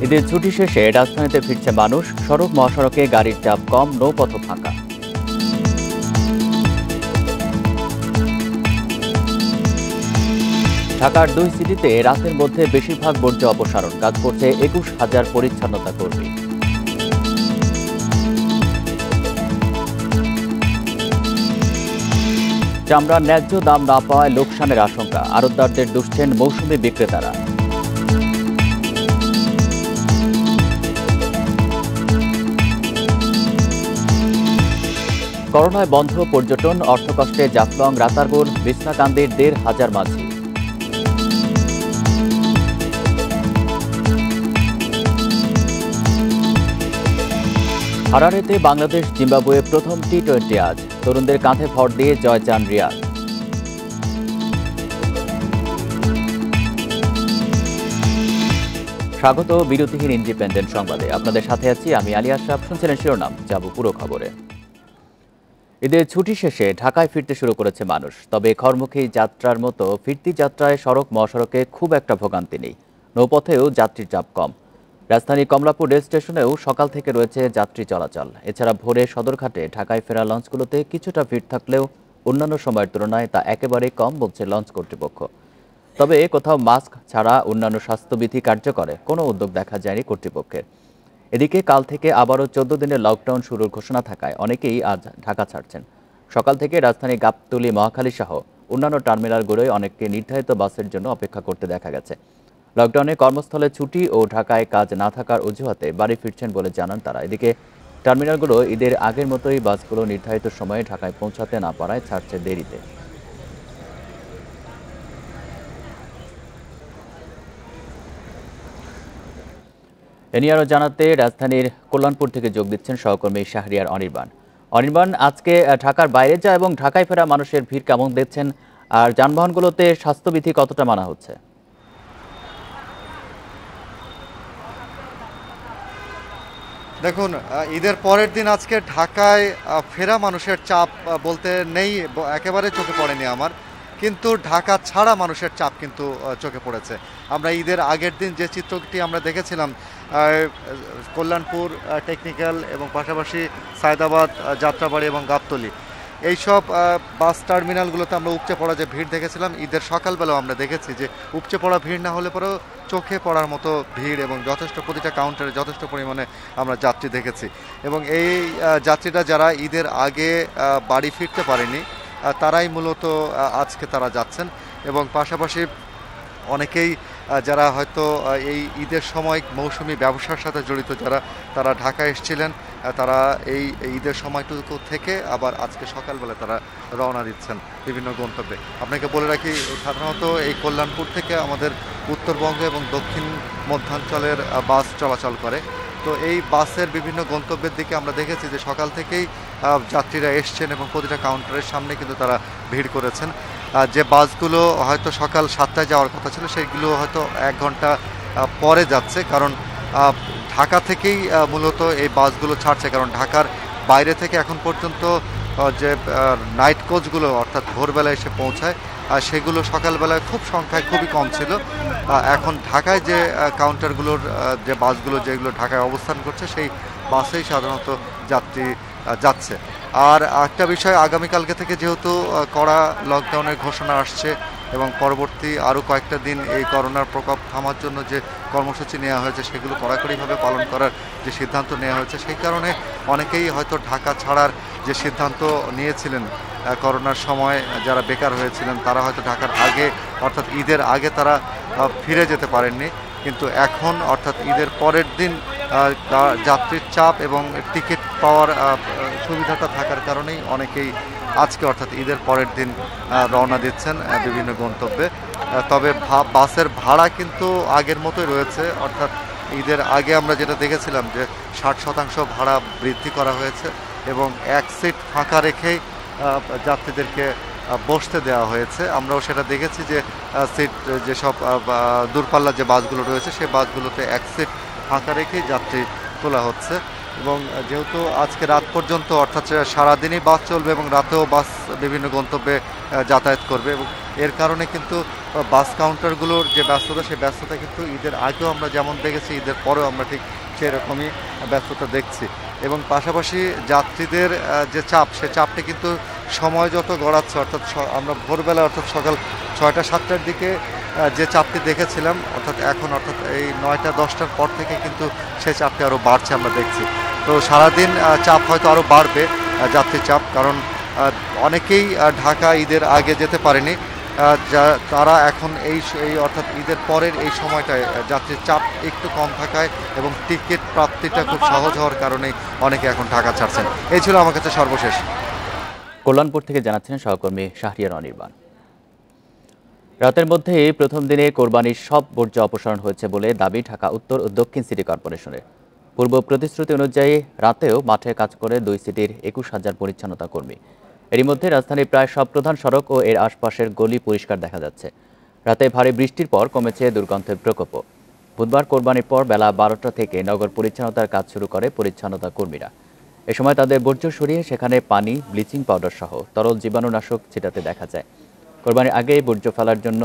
ঈদের ছুটি শেষে রাজধানীতে ফিরছে মানুষ, সড়ক মহাসড়কে গাড়ির চাপ কম, নৌপথ ফাঁকা। ঢাকার 2 সিটিতে রাতের মধ্যে বেশিরভাগ বর্জ্য অপসারণ কাজ করছে 21,000 পরিচ্ছন্নতা কর্মী। চামড়ার ন্যায্য দাম না পাওয়ায় লোকসানের আশঙ্কা, আড়তদারদের দুষছেন মৌসুমি বিক্রেতারা। করোনায় বন্ধ পর্যটন, অর্থকষ্টে জাফলং, রাতারপুর, বিছনাকান্দির 1,500 মাঝি। হারারেতে বাংলাদেশ জিম্বাবুয়ে প্রথম টি-20 আজ, তরুণদের কাঁধে ভর দিয়ে জয় চান রিয়াদ। স্বাগত বিরতিহীন ইন্ডিপেন্ডেন্ট সংবাদে, আপনাদের সাথে আছি আমি আলী আশরাফ। শুনছিলেন শিরোনাম, যাব পুরো খবরে। ঈদের ছুটি শেষে ঢাকায় ফিরতে শুরু করেছে মানুষ, তবে ঘরমুখী যাত্রার মতো ফিরতি যাত্রায় সড়ক মহাসড়কে খুব একটা ভোগান্তি নেই। নৌপথেও যাত্রীর চাপ কম। রাজধানী কমলাপুর রেল স্টেশনেও সকাল থেকে রয়েছে যাত্রী চলাচল। এছাড়া ভোরে সদরঘাটে ঢাকায় ফেরা লঞ্চগুলোতে কিছুটা ভিড় থাকলেও অন্যান্য সময়ের তুলনায় তা একেবারেই কম বলছে লঞ্চ কর্তৃপক্ষ। তবে কোথাও মাস্ক ছাড়া অন্যান্য স্বাস্থ্যবিধি কার্যকরে কোনো উদ্যোগ দেখা যায়নি কর্তৃপক্ষের। এদিকে কাল থেকে আবারও 14 দিনের লকডাউন শুরুর ঘোষণা থাকায় অনেকেই আজ ঢাকা ছাড়ছেন। সকাল থেকে রাজধানী গাবতলী, মহাখালী সহ অন্যান্য টার্মিনালগুলোয় অনেককে নির্ধারিত বাসের জন্য অপেক্ষা করতে দেখা গেছে। লকডাউনে কর্মস্থলে ছুটি ও ঢাকায় কাজ না থাকার অজুহাতে বাড়ি ফিরছেন বলে জানান তারা। এদিকে টার্মিনালগুলো ঈদের আগের মতোই বাসগুলো নির্ধারিত সময়ে ঢাকায় পৌঁছাতে না পারায় ছাড়ছে দেরিতে। এ নিয়ে আরও জানাতে রাজধানীর কল্যাণপুর থেকে যোগ দিচ্ছেন সহকর্মী শাহরিয়ার অনির্বাণ। অনির্বাণ, আজকে ঢাকার বাইরে যায় এবং ঢাকায় ফেরা মানুষের ভিড় কেমন দেখছেন, আর যানবাহনগুলোতে স্বাস্থ্যবিধি কতটা মানা হচ্ছে? দেখুন, ঈদের পরের দিন আজকে ঢাকায় ফেরা মানুষের চাপ বলতে নেই, একেবারে চোখে পড়েনি আমার, কিন্তু ঢাকা ছাড়া মানুষের চাপ কিন্তু চোখে পড়েছে। আমরা ঈদের আগের দিন যে চিত্রটি আমরা দেখেছিলাম, কল্যাণপুর, টেকনিক্যাল এবং পাশাপাশি সায়দাবাদ, যাত্রাবাড়ি এবং গাবতলী, এইসব বাস টার্মিনালগুলোতে আমরা উপচে পড়া যে ভিড় দেখেছিলাম, ঈদের সকালবেলাও আমরা দেখেছি যে উপচে পড়া ভিড় না হলে পরেও চোখে পড়ার মতো ভিড় এবং যথেষ্ট প্রতিটা কাউন্টারে যথেষ্ট পরিমাণে আমরা যাত্রী দেখেছি। এবং এই যাত্রীরা যারা ঈদের আগে বাড়ি ফিরতে পারেনি, তারাই মূলত আজকে তারা যাচ্ছেন। এবং পাশাপাশি অনেকেই যারা হয়তো এই ঈদের সময় মৌসুমি ব্যবসার সাথে জড়িত তারা ঢাকা এসেছিলেন, তারা এই ঈদের সময়টুকু থেকে আবার আজকে সকালবেলা তারা রওনা দিচ্ছেন বিভিন্ন গন্তব্যে। আপনাকে বলে রাখি, সাধারণত এই কল্যাণপুর থেকে আমাদের উত্তরবঙ্গ এবং দক্ষিণ মধ্যাঞ্চলের বাস চলাচল করে। তো এই বাসের বিভিন্ন গন্তব্যের দিকে আমরা দেখেছি যে সকাল থেকেই যাত্রীরা এসছেন এবং প্রতিটা কাউন্টারের সামনে কিন্তু তারা ভিড় করেছেন। যে বাসগুলো হয়তো সকাল 7টায় যাওয়ার কথা ছিল, সেইগুলো হয়তো 1 ঘন্টা পরে যাচ্ছে, কারণ ঢাকা থেকেই মূলত এই বাসগুলো ছাড়ছে। কারণ ঢাকার বাইরে থেকে এখন পর্যন্ত যে নাইট কোচগুলো অর্থাৎ ভোরবেলায় এসে পৌঁছায়, সেগুলো সকালবেলায় খুব সংখ্যায় খুবই কম ছিল। এখন ঢাকায় যে কাউন্টারগুলোর যে বাসগুলো যেগুলো ঢাকায় অবস্থান করছে, সেই বাসেই সাধারণত যাত্রী যাচ্ছে। আর একটা বিষয়, আগামীকালকে থেকে যেহেতু কড়া লকডাউনের ঘোষণা আসছে এবং পরবর্তী আরও কয়েকটা দিন এই করোনার প্রকোপ থামার জন্য যে কর্মসূচি নেওয়া হয়েছে সেগুলো কড়াকড়িভাবে পালন করার যে সিদ্ধান্ত নেওয়া হয়েছে, সেই কারণে অনেকেই হয়তো ঢাকা ছাড়ার যে সিদ্ধান্ত নিয়েছিলেন করোনার সময়, যারা বেকার হয়েছিলেন তারা হয়তো ঢাকার আগে অর্থাৎ ঈদের আগে তারা ফিরে যেতে পারেননি। কিন্তু এখন অর্থাৎ ঈদের পরের দিন যাত্রীর চাপ এবং টিকিট পাওয়ার সুবিধাটা থাকার কারণেই অনেকেই আজকে অর্থাৎ ঈদের পরের দিন রওনা দিচ্ছেন বিভিন্ন গন্তব্যে। তবে বাসের ভাড়া কিন্তু আগের মতোই রয়েছে, অর্থাৎ ঈদের আগে আমরা যেটা দেখেছিলাম যে 60% ভাড়া বৃদ্ধি করা হয়েছে এবং 1 সিট ফাঁকা রেখেই যাত্রীদেরকে বসতে দেওয়া হয়েছে। আমরাও সেটা দেখেছি যে সিট যেসব দূরপাল্লার যে বাসগুলো রয়েছে সেই বাসগুলোতে 1 সিট ফাঁকা রেখেই যাত্রী তোলা হচ্ছে। এবং যেহেতু আজকে রাত পর্যন্ত অর্থাৎ সারাদিনই বাস চলবে এবং রাতেও বাস বিভিন্ন গন্তব্যে যাতায়াত করবে এবং এর কারণে কিন্তু বাস কাউন্টারগুলোর যে ব্যস্ততা সেই ব্যস্ততা কিন্তু ঈদের আগেও আমরা যেমন দেখেছি ঈদের পরেও আমরা ঠিক সেরকমই ব্যস্ততা দেখছি এবং পাশাপাশি যাত্রীদের যে চাপ সে চাপটা কিন্তু সময় যত গড়াচ্ছে অর্থাৎ আমরা ভোরবেলা অর্থাৎ সকাল 6টা-7টার দিকে যে চাপটি দেখেছিলাম অর্থাৎ এখন অর্থাৎ এই 9টা-10টার পর থেকে কিন্তু সেই চাপটি আরও বাড়ছে আমরা দেখছি। তো সারাদিন চাপ হয়তো আরও বাড়বে, যাত্রীর চাপ, কারণ অনেকেই ঢাকা ঈদের আগে যেতে পারেনি, তারা এখন এই অর্থাৎ ঈদের পরের এই সময়টায় যাত্রীর চাপ একটু কম থাকায় এবং টিকিট প্রাপ্তিটা খুব সহজ হওয়ার কারণেই অনেকে এখন ঢাকা ছাড়ছেন। এই ছিল আমার কাছে সর্বশেষ। কল্যাণপুর থেকে জানাচ্ছেন সহকর্মী শাহরিয়ার অনির্বাণ। রাতের মধ্যে প্রথম দিনে কোরবানির সব বর্জ্য অপসারণ হয়েছে বলে দাবি ঢাকা উত্তর ও দক্ষিণ সিটি কর্পোরেশনের। পূর্ব প্রতিশ্রুতি অনুযায়ী রাতেও মাঠে কাজ করে 2 সিটির 21,000 পরিচ্ছন্নতা কর্মী। এরই মধ্যে রাজধানীর প্রায় সব প্রধান সড়ক ও এর আশপাশের গলি পরিষ্কার দেখা যাচ্ছে। রাতে ভারী বৃষ্টির পর কমেছে দুর্গন্ধের প্রকোপও। বুধবার কোরবানির পর বেলা 12টা থেকে নগর পরিচ্ছন্নতার কাজ শুরু করে পরিচ্ছন্নতা কর্মীরা। এ সময় তাদের বর্জ্য সরিয়ে সেখানে পানি, ব্লিচিং পাউডার সহ তরল জীবাণুনাশক ছিটাতে দেখা যায়। কোরবানির আগে বর্জ্য ফেলার জন্য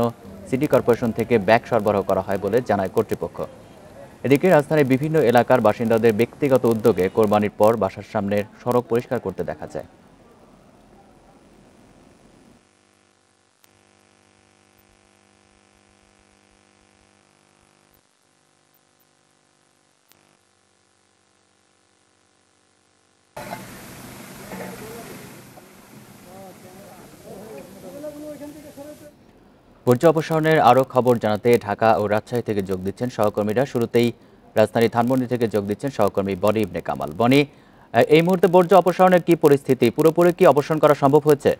সিটি কর্পোরেশন থেকে ব্যাগ সরবরাহ করা হয় বলে জানায় কর্তৃপক্ষ। এদিকে রাজধানীর বিভিন্ন এলাকার বাসিন্দাদের ব্যক্তিগত উদ্যোগে কোরবানির পর বাসার সামনের সড়ক পরিষ্কার করতে দেখা যায়। বর্জ্য অপসারণের আরও খবর জানাতে ঢাকা ও রাজশাহী থেকে যোগ দিচ্ছেন সহকর্মীরা। শুরুতেই রাজধানী ধানমন্ডি থেকে যোগ দিচ্ছেন সহকর্মী বনি ইবনে কামাল। বনি, এই মুহূর্তে বর্জ্য অপসারণের কি পরিস্থিতি? পুরোপুরি কি অপসারণ করা সম্ভব হয়েছে?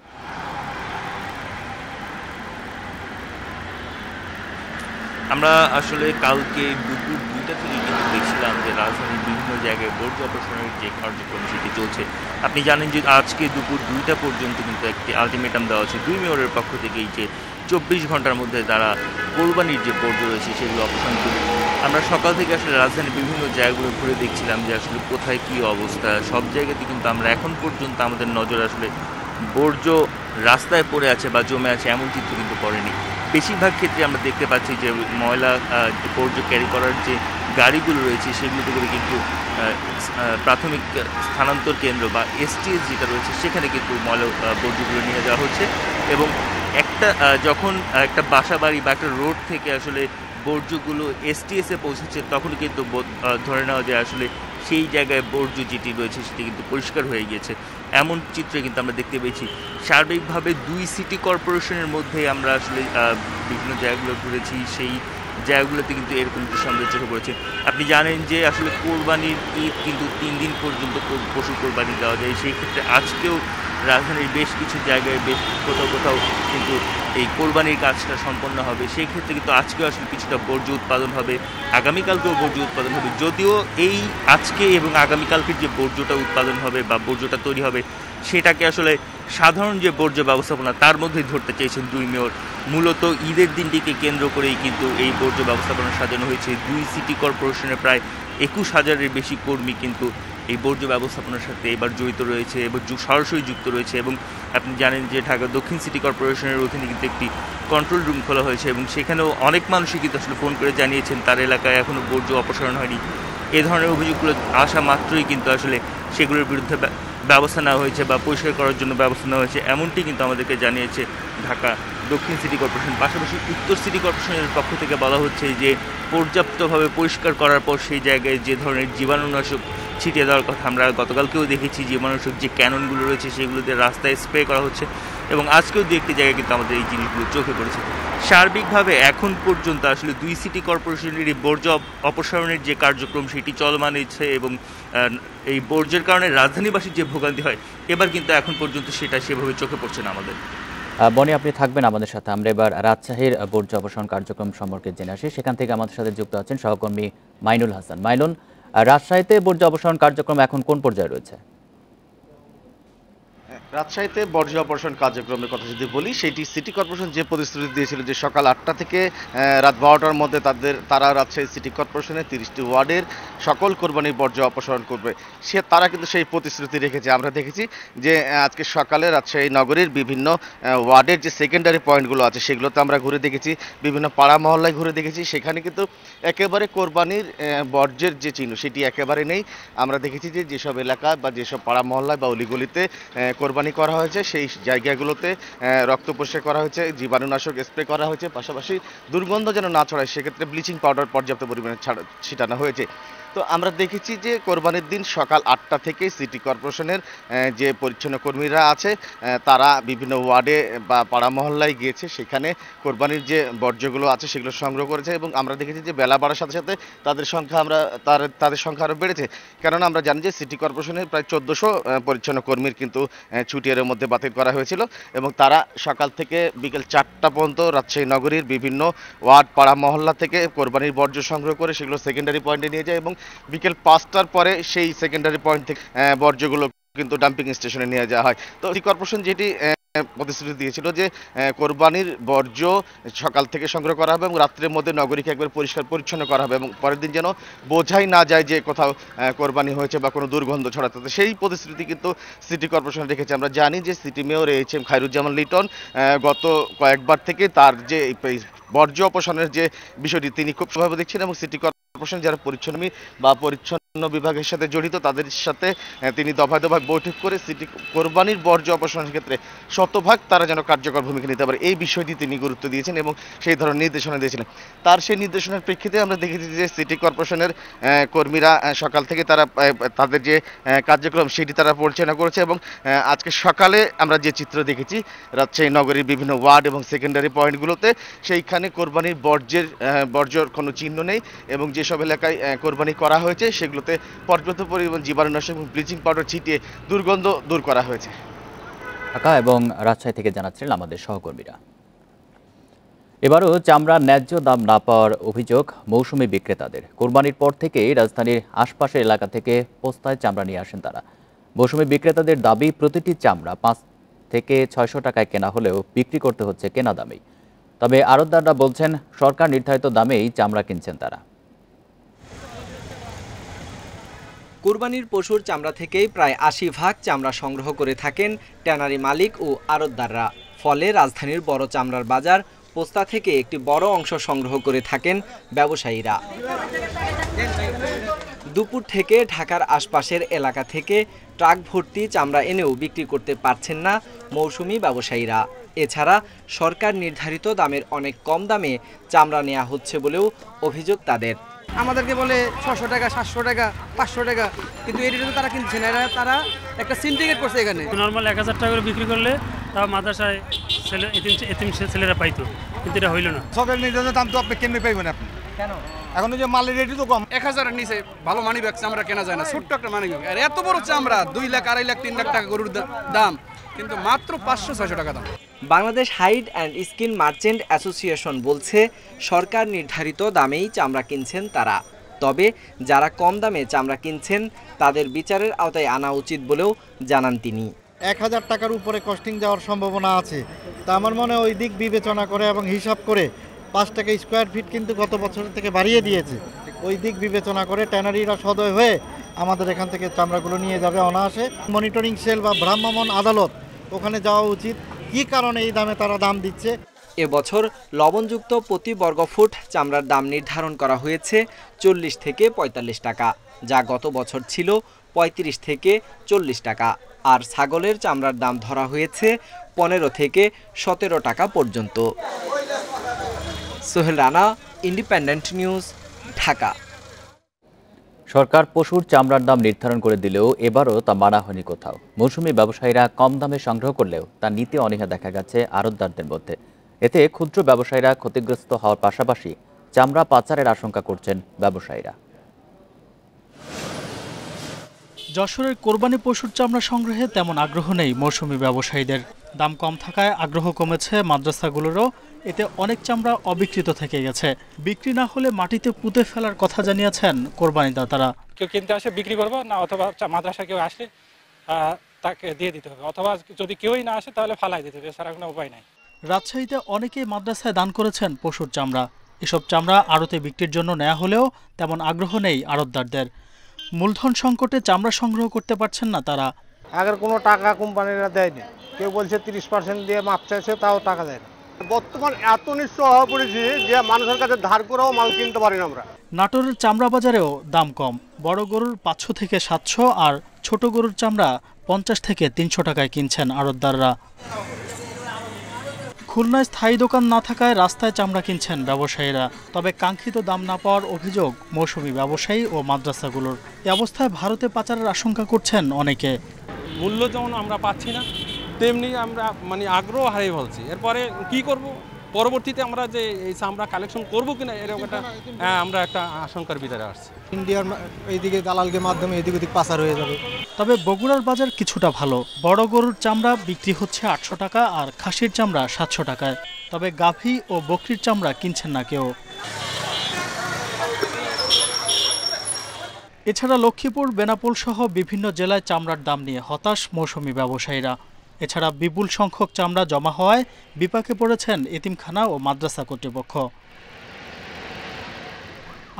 আমরা আসলে কালকে দুপুর 2টা থেকে কিন্তু দেখছিলাম যে রাজধানীর বিভিন্ন জায়গায় বর্জ্য অপসারণের যে কার্যক্রম সেটি চলছে। আপনি জানেন যে আজকে দুপুর 2টা পর্যন্ত কিন্তু একটি আলটিমেটাম দেওয়া হচ্ছে 2 মেয়রের পক্ষ থেকেই যে 24 ঘন্টার মধ্যে তারা কোরবানির যে বর্জ্য রয়েছে সেগুলো অপসারণ করবে। আমরা সকাল থেকে আসলে রাজধানীর বিভিন্ন জায়গাগুলো ঘুরে দেখছিলাম যে আসলে কোথায় কী অবস্থা। সব জায়গাতে কিন্তু আমরা এখন পর্যন্ত আমাদের নজর আসলে বর্জ্য রাস্তায় পড়ে আছে বা জমে আছে এমন চিত্র কিন্তু পড়েনি। বেশিরভাগ ক্ষেত্রে আমরা দেখতে পাচ্ছি যে ময়লা বর্জ্য ক্যারি করার যে গাড়িগুলো রয়েছে সেগুলোতে করে কিন্তু প্রাথমিক স্থানান্তর কেন্দ্র বা এসটিএস যেটা রয়েছে সেখানে কিন্তু ময়লা বর্জ্যগুলো নিয়ে যাওয়া হচ্ছে এবং যখন একটা বাসা বাড়ি বা একটা রোড থেকে আসলে বর্জ্যগুলো এসটিএসে পৌঁছেছে তখন কিন্তু ধরে নেওয়া যায় আসলে সেই জায়গায় বর্জ্য যেটি রয়েছে সেটি কিন্তু পরিষ্কার হয়ে গিয়েছে এমন চিত্র কিন্তু আমরা দেখতে পেয়েছি। সার্বিকভাবে 2 সিটি কর্পোরেশনের মধ্যে আমরা আসলে বিভিন্ন জায়গাগুলো ঘুরেছি, সেই জায়গাগুলোতে কিন্তু এরকম একটি সৌন্দর্য চোখে পড়েছে। আপনি জানেন যে আসলে কোরবানির ঈদ কিন্তু 3 দিন পর্যন্ত পশু কোরবানি দেওয়া যায়। সেই ক্ষেত্রে আজকেও রাজধানীর বেশ কিছু জায়গায় বেশ কোথাও কিন্তু এই কোরবানির কাজটা সম্পন্ন হবে। সেই ক্ষেত্রে কিন্তু আজকেও আসলে কিছুটা বর্জ্য উৎপাদন হবে, আগামীকালকেও বর্জ্য উৎপাদন হবে। যদিও এই আজকে এবং আগামীকালকের যে বর্জ্যটা উৎপাদন হবে বা বর্জ্যটা তৈরি হবে সেটাকে আসলে সাধারণ যে বর্জ্য ব্যবস্থাপনা তার মধ্যেই ধরতে চেয়েছেন 2 মেয়র। মূলত ঈদের দিনটিকে কেন্দ্র করেই কিন্তু এই বর্জ্য ব্যবস্থাপনা সাজানো হয়েছে। 2 সিটি কর্পোরেশনের প্রায় 21,000-এর বেশি কর্মী কিন্তু এই বর্জ্য ব্যবস্থাপনার সাথে এবার জড়িত রয়েছে এবং সরাসরি যুক্ত রয়েছে। এবং আপনি জানেন যে ঢাকা দক্ষিণ সিটি কর্পোরেশনের অধীনে কিন্তু একটি কন্ট্রোল রুম খোলা হয়েছে এবং সেখানেও অনেক মানুষই কিন্তু আসলে ফোন করে জানিয়েছেন তার এলাকায় এখনও বর্জ্য অপসারণ হয়নি। এ ধরনের অভিযোগগুলো আসা মাত্রই কিন্তু আসলে সেগুলোর বিরুদ্ধে ব্যবস্থা নেওয়া হয়েছে বা পরিষ্কার করার জন্য ব্যবস্থা নেওয়া হয়েছে এমনটি কিন্তু আমাদেরকে জানিয়েছে ঢাকা দক্ষিণ সিটি কর্পোরেশন। পাশাপাশি উত্তর সিটি কর্পোরেশনের পক্ষ থেকে বলা হচ্ছে যে পর্যাপ্তভাবে পরিষ্কার করার পর সেই জায়গায় যে ধরনের জীবাণুনাশক ছিটিয়ে দেওয়ার কথা আমরা গতকালকেও দেখেছি, জীবাণুনাশক যে ক্যাননগুলো রয়েছে সেগুলোতে রাস্তায় স্প্রে করা হচ্ছে এবং আজকেও 2-1টি জায়গায় কিন্তু আমাদের এই জিনিসগুলো চোখে পড়েছে। সার্বিকভাবে এখন পর্যন্ত আসলে 2 সিটি কর্পোরেশনের এই বর্জ্য অপসারণের যে কার্যক্রম সেটি চলমান আছে এবং এই বর্জ্যের কারণে রাজধানীবাসীর যে ভোগান্তি হয় এবার কিন্তু এখন পর্যন্ত সেটা সেভাবে চোখে পড়ছে না আমাদের। বনি, আপনি থাকবেন আমাদের সাথে। আমরা এবার রাজশাহীর বর্জ্য অপসারণ কার্যক্রম সম্পর্কে জেনে আসি। সেখান থেকে আমাদের সাথে যুক্ত আছেন সহকর্মী মাইনুল হাসান। মাইনুল, রাজশাহীতে বর্জ্য অপসারণ কার্যক্রম এখন কোন পর্যায়ে রয়েছে? রাজশাহীতে বর্জ্য অপসারণ কার্যক্রমের কথা যদি বলি, সেটি সিটি কর্পোরেশন যে প্রতিশ্রুতি দিয়েছিল যে সকাল 8টা থেকে রাত 12টার মধ্যে তারা রাজশাহী সিটি কর্পোরেশনের 30টি ওয়ার্ডের সকল কোরবানির বর্জ্য অপসারণ করবে, তারা কিন্তু সেই প্রতিশ্রুতি রেখেছে। আমরা দেখেছি যে আজকে সকালে রাজশাহী নগরীর বিভিন্ন ওয়ার্ডের যে সেকেন্ডারি পয়েন্টগুলো আছে সেগুলোতে আমরা ঘুরে দেখেছি, বিভিন্ন পাড়া মহল্লায় ঘুরে দেখেছি, সেখানে কিন্তু একেবারে কোরবানির বর্জ্যের যে চিহ্ন সেটি একেবারে নেই। আমরা দেখেছি যে যেসব এলাকা বা যেসব পাড়া মহল্লায় বা অলিগলিতে কোরবানি করা হয়েছে সেই জায়গাগুলোতে রক্ত পরিষ্কার করা হয়েছে, জীবাণুনাশক স্প্রে করা হয়েছে, পাশাপাশি দুর্গন্ধ যেন না ছড়ায় সেক্ষেত্রে ব্লিচিং পাউডার পর্যাপ্ত পরিমাণে ছিটানো হয়েছে। তো আমরা দেখেছি যে কোরবানির দিন সকাল 8টা থেকে সিটি কর্পোরেশনের যে পরিচ্ছন্ন কর্মীরা আছে তারা বিভিন্ন ওয়ার্ডে বা পাড়া মহল্লায় গিয়েছে, সেখানে কোরবানির যে বর্জ্যগুলো আছে সেগুলো সংগ্রহ করেছে এবং আমরা দেখেছি যে বেলা বাড়ার সাথে সাথে তাদের সংখ্যা আরও বেড়েছে। কেননা আমরা জানি যে সিটি কর্পোরেশনের প্রায় 1400 পরিচ্ছন্ন কর্মীর কিন্তু ছুটি এর মধ্যে বাতিল করা হয়েছিল এবং তারা সকাল থেকে বিকেল 4টা পর্যন্ত রাজশাহী নগরীর বিভিন্ন ওয়ার্ড পাড়া মহল্লা থেকে কোরবানির বর্জ্য সংগ্রহ করে সেগুলো সেকেন্ডারি পয়েন্টে নিয়ে যায় এবং বিকেল 5টার পরে সেই সেকেন্ডারি পয়েন্ট থেকে বর্জ্যগুলো কিন্তু ডাম্পিং স্টেশনে নিয়ে যাওয়া হয়। তো সিটি কর্পোরেশন যেটি প্রতিশ্রুতি দিয়েছিল যে কোরবানির বর্জ্য সকাল থেকে সংগ্রহ করা হবে এবং রাত্রের মধ্যে নগরীকে একবার পরিষ্কার পরিচ্ছন্ন করা হবে এবং পরের দিন যেন বোঝাই না যায় যে কোথাও কোরবানি হয়েছে বা কোনো দুর্গন্ধ ছড়াতে, সেই প্রতিশ্রুতি কিন্তু সিটি কর্পোরেশন রেখেছে। আমরা জানি যে city mayor HM. Khairuzzaman Liton গত কয়েকবার থেকে তার যে বর্জ্য অপসারণের যে বিষয়টি তিনি খুব স্বভাবে দেখছেন এবং সিটি কর্পোরেশন যারা পরিচ্ছন্ন বিভাগের সাথে জড়িত তাদের সাথে তিনি দফায় দফায় বৈঠক করে সিটি কোরবানির বর্জ্য অপসারণের ক্ষেত্রে শতভাগ তারা যেন কার্যকর ভূমিকা নিতে পারে এই বিষয়টি তিনি গুরুত্ব দিয়েছেন এবং সেই ধরনের নির্দেশনা দিয়েছিলেন। তার সেই নির্দেশনার প্রেক্ষিতে আমরা দেখেছি যে সিটি কর্পোরেশনের কর্মীরা সকাল থেকে তারা তাদের যে কার্যক্রম সেটি তারা পরিচালনা করেছে এবং আজকে সকালে আমরা যে চিত্র দেখেছি রাজশাহী নগরীর বিভিন্ন ওয়ার্ড এবং সেকেন্ডারি পয়েন্টগুলোতে সেইখানে কোরবানির বর্জ্যর কোনো চিহ্ন নেই এবং যেসব এলাকায় কোরবানি করা হয়েছে সেগুলোতে পর্যাপ্ত পরিমাণ জীবাণুনাশক এবং ব্লিচিং পাউডার ছিটিয়ে দুর্গন্ধ দূর করা হয়েছে। ঢাকা এবং রাজশাহী থেকে জানাচ্ছিলেন আমাদের সহকর্মীরা। এবারও চামড়ার ন্যায্য দাম না পাওয়ার অভিযোগ মৌসুমি বিক্রেতাদের। কোরবানির পর থেকেই রাজধানীর আশপাশের এলাকা থেকে পোস্তায় চামড়া নিয়ে আসেন তারা। মৌসুমি বিক্রেতাদের দাবি প্রতিটি চামড়া 5 থেকে 600 টাকায় কেনা হলেও বিক্রি করতে হচ্ছে কেনা দামেই। তবে আড়তদাররা বলছেন সরকার নির্ধারিত দামেই চামড়া কিনছেন তারা। কুরবানির পশুর চামড়া থেকেই প্রায় ৮০% চামড়া সংগ্রহ করে থাকেন ট্যানারি মালিক ও আড়তদাররা। ফলে রাজধানীর বড় চামড়ার বাজার পোস্তা থেকে একটি বড় অংশ সংগ্রহ করে থাকেন ব্যবসায়ীরা। দুপুর থেকে ঢাকার আশপাশের এলাকা থেকে ট্রাক ভর্তি চামড়া এনেও বিক্রি করতে পারছেন না মৌসুমি ব্যবসায়ীরা। এছাড়া সরকার নির্ধারিত দামের অনেক কম দামে চামড়া নেওয়া হচ্ছে বলেও অভিযোগ তাদের। আমাদেরকে বলে 600 টাকা, 700 টাকা, 500 টাকা, কিন্তু এই রেটে তারা কিনছে না। তারা একটা সিন্ডিকেট করছে এখানে। নর্মাল 1000 টাকা করে বিক্রি করলে তাও মাদ্রাসায় এতিম ছেলেরা পাইতো, কিন্তু এটা হইল না। সরকার নির্ধারিত দাম তো আপনি কেমনে পাইবেন আপনি? কেন? এখন যে মালের রেটই তো কম। 1000-এর নিচে ভালো মানি ব্যাগ চামড়া কেনা যায় না। ছোট্ট একটা মানি ব্যাগ, আর এত বড় চামড়া 2 লাখ, 2.5 লাখ, 3 লাখ টাকা গরুর দাম, কিন্তু মাত্র 500-600 টাকা দাম। Bangladesh hide and skin merchant association বলছে সরকার নির্ধারিত দামেই চামড়া কিনছেন তারা। তবে যারা কম দামে চামড়া কিনছেন তাদের বিচারের আওতায় আনা উচিত বলেও জানান তিনি। 1000 টাকার উপরে কস্টিং যাওয়ার সম্ভাবনা আছে, তা আমার মনে ওই দিক বিবেচনা করে এবং হিসাব করে 5 টাকা স্কোয়ার ফিট কিন্তু গত বছর থেকে বাড়িয়ে দিয়েছে। ওই দিক বিবেচনা করে ট্যানারিরা সদয় হয়ে আমাদের এখান থেকে চামড়াগুলো নিয়ে যাবে অনায়াসে। মনিটরিং সেল বা ভ্রাম্যমাণ আদালত ওখানে যাওয়া উচিত, কী কারণে এই দামে তারা দাম দিচ্ছে। এবছর লবণযুক্ত প্রতি বর্গফুট চামড়ার দাম নির্ধারণ করা হয়েছে 40 থেকে 45 টাকা, যা গত বছর ছিল 35 থেকে 40 টাকা। আর ছাগলের চামড়ার দাম ধরা হয়েছে 15 থেকে 17 টাকা পর্যন্ত। Sohel Rana, Independent News, Dhaka. সরকার পশুর চামড়ার দাম নির্ধারণ করে দিলেও এবারও তা মানা হয়নি কোথাও। মৌসুমি ব্যবসায়ীরা কম দামে সংগ্রহ করলেও তা নিতে অনীহা দেখা গেছে আড়তদারদের মধ্যে। এতে ক্ষুদ্র ব্যবসায়ীরা ক্ষতিগ্রস্ত হওয়ার পাশাপাশি চামড়া পাচারের আশঙ্কা করছেন ব্যবসায়ীরা। যশোরের কোরবানি পশুর চামড়া সংগ্রহে তেমন আগ্রহ নেই মৌসুমি ব্যবসায়ীদের। দাম কম থাকায় আগ্রহ কমেছে মাদ্রাসাগুলোরও। এতে অনেক চামড়া অবিকৃত থেকে গেছে। বিক্রি না হলে মাটিতে পুঁতে ফেলার কথা জানিয়েছেন কোরবানিদাতারা। কেউ কিনতে আসে বিক্রি করবো না, অথবা মাদ্রাসা কেউ আসলে তাকে দিয়ে দিতে হবে, অথবা যদি কেউই না আসে তাহলে ফালাই দিতে হবে, এছাড়া কোনো উপায় নাই। রাজশাহীতে অনেকেই মাদ্রাসায় দান করেছেন পশুর চামড়া। এসব চামড়া আড়তে বিক্রির জন্য নেওয়া হলেও তেমন আগ্রহ নেই আড়তদারদের। মূলধন সংকটে চামড়া সংগ্রহ করতে পারছেন না তারা। আগের কোনো টাকা কোম্পানিরা দেয়নি, কেউ বলছে 30% দিয়ে মাপ চাইছে, তাও টাকা দেয় না। বর্তমান এত নিঃস্ব হয়ে পড়েছি যে মানুষের কাছে ধার করেও মাল কিনতে পারি না আমরা। নাটোরের চামড়া বাজারেও দাম কম। বড় গরুর 500 থেকে 700 আর ছোট গরুর চামড়া 50 থেকে 300 টাকায় কিনছেন আড়তদাররা। খুলনায় স্থায়ী দোকান না থাকায় রাস্তায় চামড়া কিনছেন ব্যবসায়ীরা। তবে কাঙ্ক্ষিত দাম না পাওয়ার অভিযোগ মৌসুমি ব্যবসায়ী ও মাদ্রাসাগুলোর। এ অবস্থায় ভারতে পাচারের আশঙ্কা করছেন অনেকে। মূল্য যেমন আমরা পাচ্ছি না, তেমনি আমরা আগ্রহ হারিয়ে ফেলছি। এরপরে কি করব, পরবর্তীতে আমরা যে এই চামড়া কালেকশন করবো কিনা এরকম আমরা একটা আশঙ্কার ভিতরে আসছি। ইন্ডিয়ার এইদিকে দালালকে মাধ্যমে এদিক ওদিক পাচার হয়ে যাবে। তবে বগুড়ার বাজার কিছুটা ভালো। বড় গরুর চামড়া বিক্রি হচ্ছে 800 টাকা আর খাসির চামড়া 700 টাকায়। তবে গাভী ও বকরির চামড়া কিনছেন না কেউ। এছাড়া লক্ষ্মীপুর, বেনাপোল সহ বিভিন্ন জেলায় চামড়ার দাম নিয়ে হতাশ মৌসুমি ব্যবসায়ীরা। এছাড়া বিপুল সংখ্যক চামড়া জমা হওয়ায় বিপাকে পড়েছেন এতিমখানা ও মাদ্রাসা কর্তৃপক্ষ।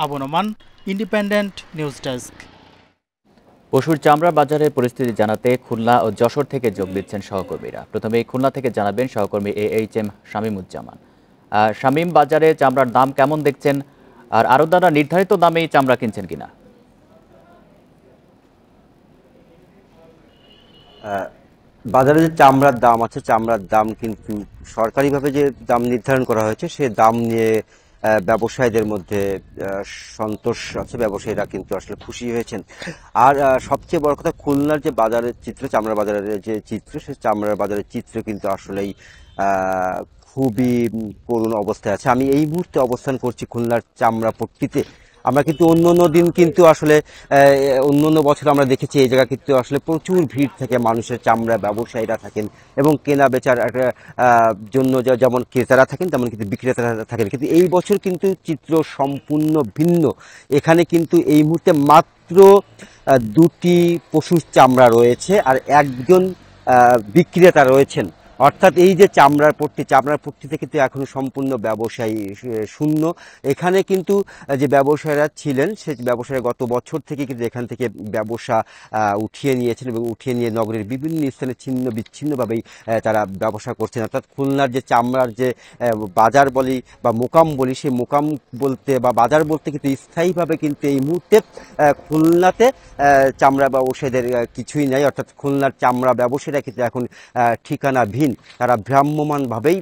Abu Noman, independent news desk. পশুর চামড়া বাজারের পরিস্থিতি জানাতে খুলনা ও যশোর থেকে যোগ দিচ্ছেন সহকর্মীরা। প্রথমে খুলনা থেকে জানাবেন সহকর্মী AHM শামীমুজ্জামান। শামীম, বাজারে চামড়ার দাম কেমন দেখছেন, আর আড়তদাররা নির্ধারিত দামেই চামড়া কিনছেন কিনা? বাজারে যে চামড়ার দাম আছে, চামড়ার দাম কিন্তু সরকারিভাবে যে দাম নির্ধারণ করা হয়েছে সে দাম নিয়ে ব্যবসায়ীদের মধ্যে সন্তোষ আছে। ব্যবসায়ীরা কিন্তু আসলে খুশি হয়েছেন। আর সবচেয়ে বড় কথা, খুলনার যে বাজারের চিত্র, চামড়ার বাজারের যে চিত্র, সে চামড়ার বাজারের চিত্র কিন্তু আসলেই খুবই করুণ অবস্থায় আছে। আমি এই মুহূর্তে অবস্থান করছি খুলনার চামড়া পট্টিতে। আমরা কিন্তু অন্য দিন কিন্তু আসলে অন্য বছর আমরা দেখেছি এই জায়গা কিন্তু আসলে প্রচুর ভিড় থাকে, মানুষের চামড়া ব্যবসায়ীরা থাকেন এবং কেনা বেচার জন্য যেমন ক্রেতারা থাকেন তেমন কিন্তু বিক্রেতারা থাকেন। কিন্তু এই বছর কিন্তু চিত্র সম্পূর্ণ ভিন্ন। এখানে কিন্তু এই মুহূর্তে মাত্র 2টি পশুর চামড়া রয়েছে আর একজন বিক্রেতা রয়েছেন। অর্থাৎ এই যে চামড়ার পট্টিতে কিন্তু এখনো সম্পূর্ণ ব্যবসায়ী শূন্য। এখানে কিন্তু যে ব্যবসায়ীরা ছিলেন সে ব্যবসায়ীরা গত বছর থেকে কিন্তু এখান থেকে ব্যবসা উঠিয়ে নিয়েছেন এবং উঠিয়ে নিয়ে নগরের বিভিন্ন স্থানে ছিন্ন বিচ্ছিন্নভাবেই তারা ব্যবসা করছেন। অর্থাৎ খুলনার যে চামড়ার যে বাজার বলি বা মোকাম বলি, সেই মোকাম বলতে বা বাজার বলতে কিন্তু স্থায়ীভাবে কিন্তু এই মুহূর্তে খুলনাতে চামড়া ব্যবসায়ীদের কিছুই নাই। অর্থাৎ খুলনার চামড়া ব্যবসায়ীরা কিন্তু এখন ঠিকানা ভিন্ন। তারা ভ্রাম্যমানভাবেই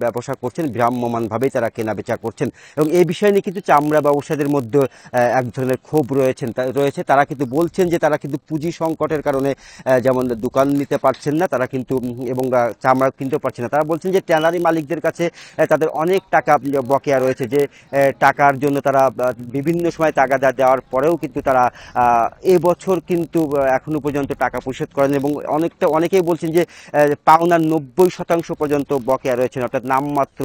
ব্যবসা করছেন, ভ্রাম্যমানভাবেই তারা কেনাবেচা করছেন এবং এই বিষয় নিয়ে কিন্তু চামড়া ব্যবসায়ীদের মধ্যে এক ধরনের ক্ষোভ রয়েছে। তারা কিন্তু বলছেন যে তারা কিন্তু পুঁজি সংকটের কারণে যেমন দোকান নিতে পারছেন না তারা কিন্তু, এবং চামড়া কিনতে পারছেন না। তারা বলছেন যে ট্যানারি মালিকদের কাছে তাদের অনেক টাকা বকেয়া রয়েছে, যে টাকার জন্য তারা বিভিন্ন সময় তাগাদা দেওয়ার পরেও কিন্তু তারা এবছর কিন্তু এখনো পর্যন্ত টাকা পরিশোধ করেন এবং অনেকেই বলছেন যে পাওনার 90% পর্যন্ত বকেয়া রয়েছেন। অর্থাৎ নামমাত্র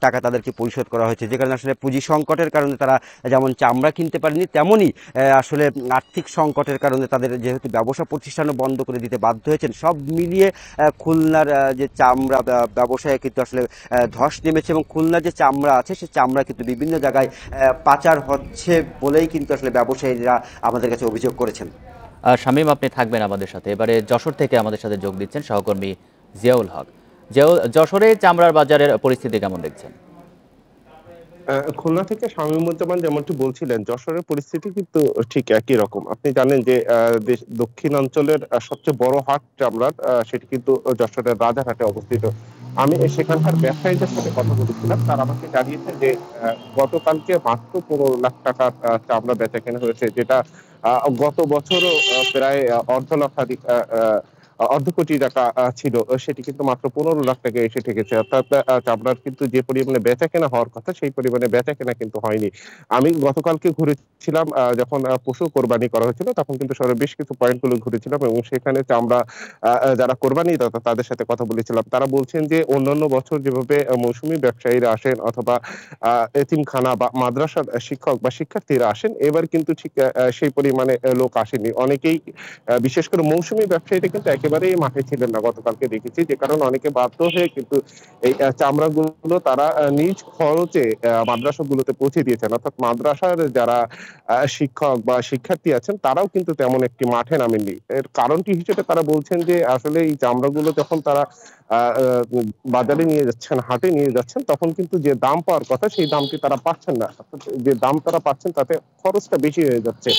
টাকা তাদেরকে পরিশোধ করা হয়েছে, যে কারণে আসলে পুঁজি সংকটের কারণে তারা যেমন চামড়া কিনতে পারেনি, তেমনই আসলে আর্থিক সংকটের কারণে তাদের যেহেতু ব্যবসা প্রতিষ্ঠানও বন্ধ করে দিতে বাধ্য হয়েছেন। সব মিলিয়ে খুলনার যে চামড়া ব্যবসায় কিন্তু আসলে ধস নেমেছে এবং খুলনার যে চামড়া আছে সে চামড়া কিন্তু বিভিন্ন জায়গায় পাচার হচ্ছে বলেই কিন্তু আসলে ব্যবসায়ীরা আমাদের কাছে অভিযোগ করেছেন। শামীম, আপনি থাকবেন আমাদের সাথে। এবারে যশোর থেকে আমাদের সাথে যোগ দিচ্ছেন সহকর্মী জিয়াউল হক। যশোরে চামড়ার বাজারের পরিস্থিতি কেমন দেখছেন? খুলনা থেকে শামীমুজ্জামান যেমনটি বলছিলেন, যশোরের পরিস্থিতি কিন্তু ঠিক একই রকম। আপনি জানেন যে দক্ষিণাঞ্চলের সবচেয়ে বড় হাট চামড়ার, সেটি কিন্তু যশোরের রাজারহাটে অবস্থিত। আমি সেখানকার ব্যবসায়ীদের সাথে কথা বলেছিলাম, তারা আমাকে জানিয়েছেন যে গতকালকে মাত্র 15 লাখ টাকার চামড়া বেচা কেনা হয়েছে, যেটা গত বছরও প্রায় অর্ধ কোটি টাকা ছিল, সেটি কিন্তু মাত্র 15 লাখ টাকা এসে ঠেকেছে। অর্থাৎ চামড়ার কিন্তু যে পরিমাণে বেচা কেনা হওয়ার কথা সেই পরিমাণে বেচা কেনা কিন্তু হয়নি। আমি গতকালকে ঘুরেছিলাম, যখন পশু কোরবানি করা হয়েছিল তখন কিন্তু শহরের বেশ কিছু পয়েন্টগুলো ঘুরেছিলাম এবং সেখানে চামড়া যারা কোরবানিদাতা তাদের সাথে কথা বলেছিলাম। তারা বলছেন যে অন্যান্য বছর যেভাবে মৌসুমী ব্যবসায়ীরা আসেন অথবা এতিমখানা বা মাদ্রাসার শিক্ষক বা শিক্ষার্থীরা আসেন, এবার কিন্তু ঠিক সেই পরিমাণে লোক আসেনি। অনেকেই বিশেষ করে মৌসুমী ব্যবসায়ীরা কিন্তু একেবারেই মাঠে ছিলেন না গতকালকে দেখেছি, যে কারণে অনেকে বাধ্য হয়ে কিন্তু এই চামড়াগুলো তারা নিজ খরচে মাদ্রাসাগুলোতে পৌঁছে দিয়েছেন। অর্থাৎ মাদ্রাসার যারা শিক্ষক বা শিক্ষার্থী আছেন তারাও কিন্তু তেমন একটি মাঠে নামেননি। এর কারণটি হিসেবে তারা বলছেন যে আসলে এই চামড়াগুলো যখন তারা বাজারে নিয়ে যাচ্ছেন, হাটে নিয়ে যাচ্ছেন, তখন কিন্তু যে দাম পাওয়ার কথা সেই দামটি তারা পাচ্ছেন না। যে দাম তারা পাচ্ছেন তাতে খরচটা বেশি হয়ে যাচ্ছে।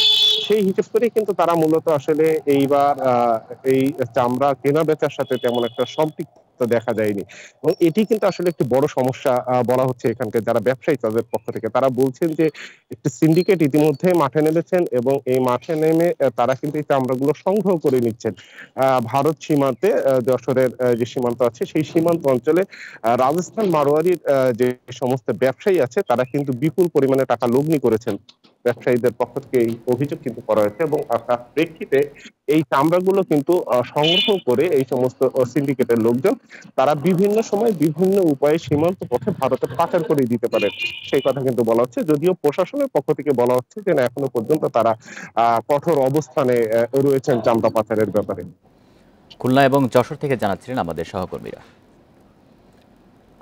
সেই হিসেব করে কিন্তু তারা মূলত আসলে এইবার এই চামড়া কেনা বেচার সাথে তেমন একটা সম্পৃক্ত দেখা যায়নি এবং এটি কিন্তু আসলে একটি বড় সমস্যা বলা হচ্ছে এখানকার যারা ব্যবসায়ী তাদের পক্ষ থেকে। তারা বলছেন যে একটি সিন্ডিকেট ইতিমধ্যে মাঠে নেমেছেন এবং এই মাঠে নেমে তারা কিন্তু এই চামড়াগুলো সংগ্রহ করে নিচ্ছেন। ভারত সীমান্তে যশোরের যে সীমান্ত আছে সেই সীমান্ত অঞ্চলে রাজস্থান মারোয়ারির যে সমস্ত ব্যবসায়ী আছে তারা কিন্তু বিপুল পরিমাণে টাকা লগ্নি করেছেন। ব্যবসায়ীদের পক্ষ থেকে এই অভিযোগ কিন্তু করা হয়েছে এবং তার প্রেক্ষিতে এই চামড়াগুলো কিন্তু সংগ্রহ করে এই সমস্ত সিন্ডিকেটের লোকজন তারা বিভিন্ন সময় বিভিন্ন উপায়ে সীমান্ত পথে ভারতে পাচার করে দিতে পারে সেই কথা কিন্তু বলা হচ্ছে। যদিও প্রশাসনের পক্ষ থেকে বলা হচ্ছে যে না, এখনো পর্যন্ত তারা কঠোর অবস্থানে রয়েছেন চামড়া পাচারের ব্যাপারে। খুলনা এবং যশোর থেকে জানাচ্ছিলেন আমাদের সহকর্মীরা।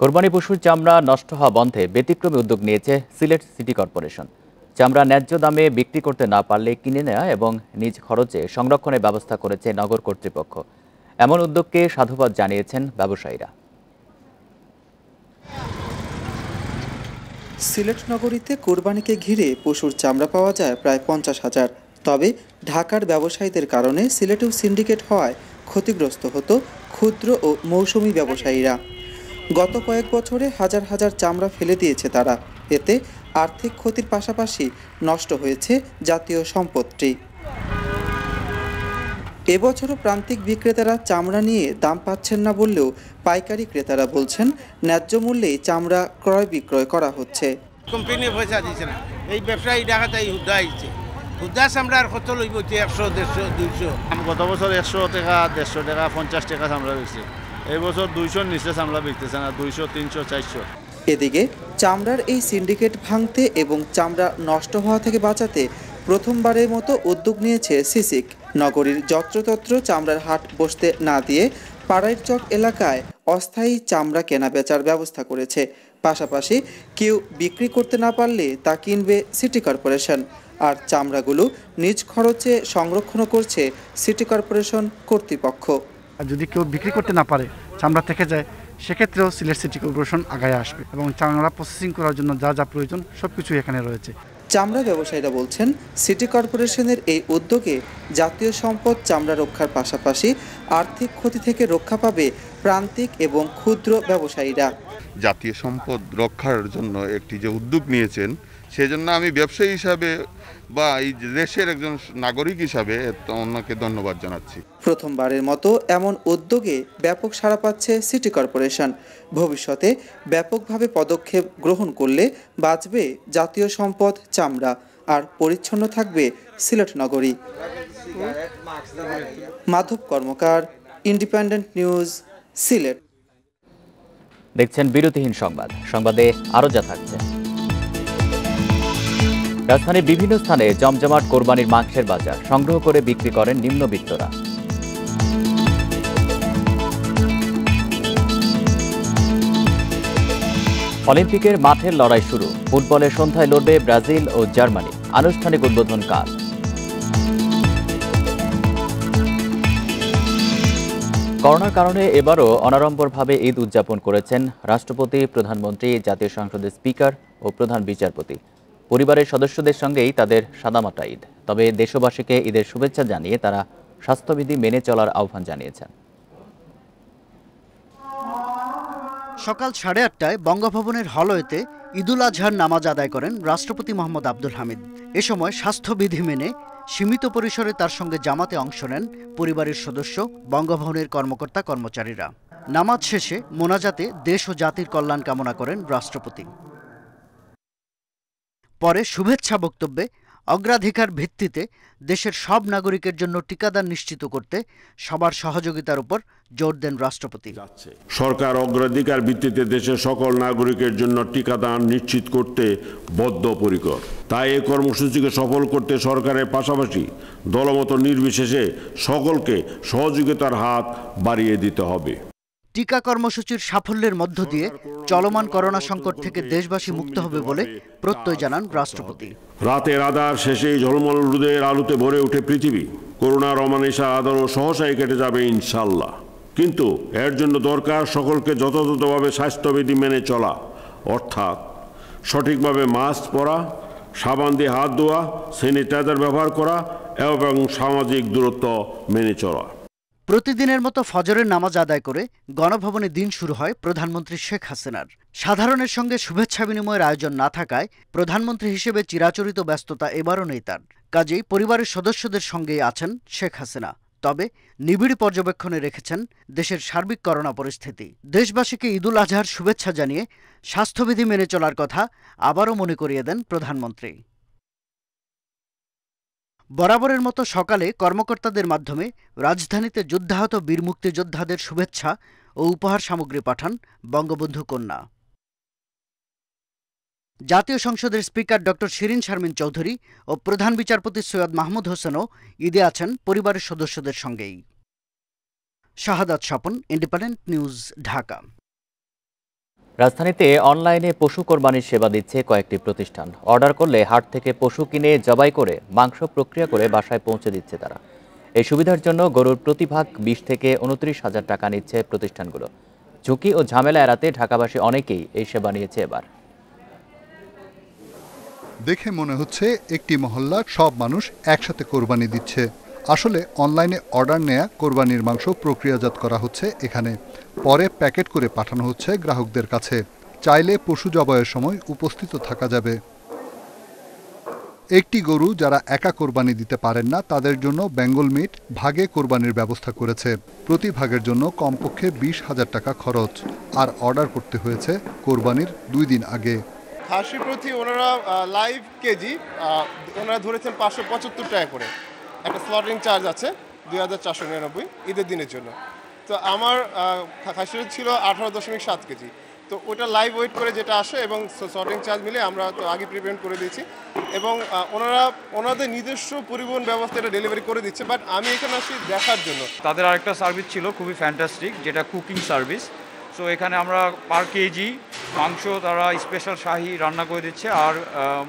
কোরবানি পশুর চামড়া নষ্ট হওয়া বন্ধে ব্যতিক্রমী উদ্যোগ নিয়েছে সিলেট সিটি কর্পোরেশন। চামড়া ন্যায্য দামে বিক্রি করতে না পারলে কিনে নেওয়া এবং নিজ খরচে সংরক্ষণের ব্যবস্থা করেছে নগর কর্তৃপক্ষ। এমন উদ্যোগকে সাধুবাদ জানিয়েছেন ব্যবসায়ীরা। সিলেট নগরীতে কোরবানিকে ঘিরে পশুর চামড়া পাওয়া যায় প্রায় 50,000। তবে ঢাকার ব্যবসায়ীদের কারণে সিলেটেও সিন্ডিকেট হওয়ায় ক্ষতিগ্রস্ত হতো ক্ষুদ্র ও মৌসুমি ব্যবসায়ীরা। গত কয়েক বছরে হাজার হাজার চামড়া ফেলে দিয়েছে তারা। এতে আর্থিক ক্ষতির পাশাপাশি নষ্ট হয়েছে জাতীয় সম্পদটি। এবছরও প্রান্তিক বিক্রেতারা চামড়া নিয়ে দাম পাচ্ছেন না বললেও পাইকারি ক্রেতারা বলছেন ন্যায্য মূল্যেই চামড়া ক্রয় বিক্রয় করা হচ্ছে। কোম্পানি পয়সা দিচ্ছে না, এই ব্যবসায়ী ঢাকাতেই হুদ্দা আইছে। হুদ্দা চামড়ার কত লইব 100, 150, 200। গত বছর 100 টাকা, 150 টাকা, 50 টাকা চামড়া বেচছে। এই বছর 200-র নিচে চামড়া বিকতেছে না, 200, 300, 400। এদিকে চামড়ার এই সিন্ডিকেট ভাঙতে এবং চামড়া নষ্ট হওয়া থেকে বাঁচাতে প্রথমবারের মতো উদ্যোগ নিয়েছে সিসিক। নগরীর যত্রতত্র চামড়ার হাট বসতে না দিয়ে পাড়াইর চক এলাকায় অস্থায়ী চামড়া কেনা বেচার ব্যবস্থা করেছে। পাশাপাশি কেউ বিক্রি করতে না পারলে তা কিনবে সিটি কর্পোরেশন। আর চামড়াগুলো নিজ খরচে সংরক্ষণও করছে সিটি কর্পোরেশন কর্তৃপক্ষ। যদি কেউ বিক্রি করতে না পারে, চামড়া থেকে যায়, সেক্ষেত্রেও সিলেট সিটি কর্পোরেশন আগায় আসবে এবং চামড়া প্রসেসিং করার জন্য যা যা প্রয়োজন সব কিছুই এখানে রয়েছে। চামড়া ব্যবসায়ীরা বলছেন সিটি কর্পোরেশনের এই উদ্যোগে জাতীয় সম্পদ চামড়া রক্ষার পাশাপাশি আর্থিক ক্ষতি থেকে রক্ষা পাবে প্রান্তিক এবং ক্ষুদ্র ব্যবসায়ীরা। জাতীয় সম্পদ রক্ষার জন্য একটি যে উদ্যোগ নিয়েছেন, সেজন্য আমি ব্যবসায়ী হিসাবে বা এই দেশের একজন নাগরিক হিসাবে ওনাকে ধন্যবাদ জানাচ্ছি। প্রথমবারের মতো এমন উদ্যোগে ব্যাপক সাড়া পাচ্ছে সিটি কর্পোরেশন। ভবিষ্যতে ব্যাপকভাবে পদক্ষেপ গ্রহণ করলে বাঁচবে জাতীয় সম্পদ চামড়া আর পরিচ্ছন্ন থাকবে সিলেট নগরী। মাধব কর্মকার, ইন্ডিপেন্ডেন্ট নিউজ, সিলেট। দেখছেন বিরতিহীন সংবাদ। সংবাদে আরও যা থাকছে। রাজধানীর বিভিন্ন স্থানে জমজমাট কোরবানির মাংসের বাজার সংগ্রহ করে বিক্রি করেন নিম্নবিত্তরা। অলিম্পিকের মাঠের লড়াই শুরু। ফুটবলের সন্ধ্যায় লড়বে ব্রাজিল ও জার্মানি। আনুষ্ঠানিক উদ্বোধন কাল। করোনার কারণে এবারও অনাড়ম্বরভাবে ঈদ উদযাপন করেছেন রাষ্ট্রপতি, প্রধানমন্ত্রী, জাতীয় সংসদের স্পিকার ও প্রধান বিচারপতি। পরিবারের সদস্যদের সঙ্গেই তাদের সাদামাটা ঈদ। তবে দেশবাসীকে ঈদের শুভেচ্ছা জানিয়ে তারা স্বাস্থ্যবিধি মেনে চলার আহ্বান জানিয়েছেন। সকাল 8:30টায় বঙ্গভবনের হলওয়েতে ঈদুল আজহার নামাজ আদায় করেন রাষ্ট্রপতি মোহাম্মদ আব্দুল হামিদ। এ সময় স্বাস্থ্যবিধি মেনে সীমিত পরিসরে তার সঙ্গে জামাতে অংশ নেন পরিবারের সদস্য, বঙ্গভবনের কর্মকর্তা কর্মচারীরা। নামাজ শেষে মোনাজাতে দেশ ও জাতির কল্যাণ কামনা করেন রাষ্ট্রপতি। পরে শুভেচ্ছা বক্তব্যে অগ্রাধিকার ভিত্তিতে দেশের সব নাগরিকের জন্য টিকাদান নিশ্চিত করতে সবার সহযোগিতার উপর জোর দেন রাষ্ট্রপতি। সরকার অগ্রাধিকার ভিত্তিতে দেশের সকল নাগরিকের জন্য টিকাদান নিশ্চিত করতে বদ্ধপরিকর। তাই এই কর্মসূচিকে সফল করতে সরকারের পাশাপাশি দলমত নির্বিশেষে সকলকে সহযোগিতার হাত বাড়িয়ে দিতে হবে। টিকা কর্মসূচির সাফল্যের মধ্য দিয়ে চলমান করোনা সংকট থেকে দেশবাসী মুক্ত হবে বলে প্রত্যয় জানান রাষ্ট্রপতি। রাতের আধার শেষেই ঝলমল রোদের আলোতে ভরে ওঠে পৃথিবী। করোনার অমানিসা আদারও সহসাই কেটে যাবে ইনশাল্লাহ। কিন্তু এর জন্য দরকার সকলকে যথাযথভাবে স্বাস্থ্যবিধি মেনে চলা, অর্থাৎ সঠিকভাবে মাস্ক পরা, সাবান দিয়ে হাত ধোয়া, স্যানিটাইজার ব্যবহার করা এবং সামাজিক দূরত্ব মেনে চলা। প্রতিদিনের মতো ফজরের নামাজ আদায় করে গণভবনে দিন শুরু হয় প্রধানমন্ত্রী শেখ হাসিনার। সাধারণের সঙ্গে শুভেচ্ছা বিনিময়ের আয়োজন না থাকায় প্রধানমন্ত্রী হিসেবে চিরাচরিত ব্যস্ততা এবারও নেই তার। কাজেই পরিবারের সদস্যদের সঙ্গেই আছেন শেখ হাসিনা। তবে নিবিড় পর্যবেক্ষণে রেখেছেন দেশের সার্বিক করোনা পরিস্থিতি। দেশবাসীকে ঈদুল আজহার শুভেচ্ছা জানিয়ে স্বাস্থ্যবিধি মেনে চলার কথা আবারও মনে করিয়ে দেন প্রধানমন্ত্রী। বরাবরের মতো সকালে কর্মকর্তাদের মাধ্যমে রাজধানীতে যুদ্ধাহত বীর মুক্তিযোদ্ধাদের শুভেচ্ছা ও উপহার সামগ্রী পাঠান বঙ্গবন্ধু কন্যা। জাতীয় সংসদের স্পিকার ডক্টর শিরিন শারমিন চৌধুরী ও প্রধান বিচারপতি সৈয়দ মাহমুদ হোসেনও ঈদে আছেন পরিবারের সদস্যদের সঙ্গেই। শাহাদাত স্বপন, ইন্ডিপেন্ডেন্ট নিউজ, ঢাকা। রাজধানীতে অনলাইনে পশু কোরবানির সেবা দিচ্ছে কয়েকটি প্রতিষ্ঠান। অর্ডার করলে হাট থেকে পশু কিনে জবাই করে মাংস প্রক্রিয়া করে বাসায় পৌঁছে দিচ্ছে তারা। এই সুবিধার জন্য গরুর প্রতিভাগ 20 থেকে 29,000 টাকা নিচ্ছে প্রতিষ্ঠানগুলো। ঝুঁকি ও ঝামেলা এড়াতে ঢাকাবাসী অনেকেই এই সেবা নিয়েছে এবার। দেখে মনে হচ্ছে একটি মহল্লার সব মানুষ একসাথে কোরবানি দিচ্ছে। আসলে অনলাইনে অর্ডার নেয়া কোরবানির মাংস প্রক্রিয়াজাত করা হচ্ছে এখানে, পরে প্যাকেট করে পাঠানো হচ্ছে গ্রাহকদের কাছে। চাইলে পশু জবাইয়ের সময় উপস্থিত থাকা যাবে। একটি গরু যারা একা কোরবানি দিতে পারেন না তাদের জন্য বেঙ্গল মিট ভাগে কোরবানির ব্যবস্থা করেছে। প্রতি ভাগের জন্য কমপক্ষে 20,000 টাকা খরচ, আর অর্ডার করতে হয়েছে কোরবানির 2 দিন আগে। খাসি প্রতি ওনারা লাইভ কেজি ওনারা ধরেছেন 575 টাকা করে। একটা স্লটিং চার্জ আছে 2499 ঈদের দিনের জন্য। তো আমার খাসির ছিল 18.7 কেজি। তো ওটা লাইভ ওয়েট করে যেটা আসে এবং স্লটিং চার্জ মিলে আমরা তো আগে প্রিপেয়ার করে দিয়েছি এবং ওনারা ওনাদের নিজস্ব পরিবহন ব্যবস্থা এটা ডেলিভারি করে দিচ্ছে। বাট আমি এখানে আসি দেখার জন্য। তাদের আরেকটা সার্ভিস ছিল খুবই ফ্যান্টাস্টিক, যেটা কুকিং সার্ভিস। সো এখানে আমরা পার কেজি মাংস তারা স্পেশাল শাহি রান্না করে দিচ্ছে। আর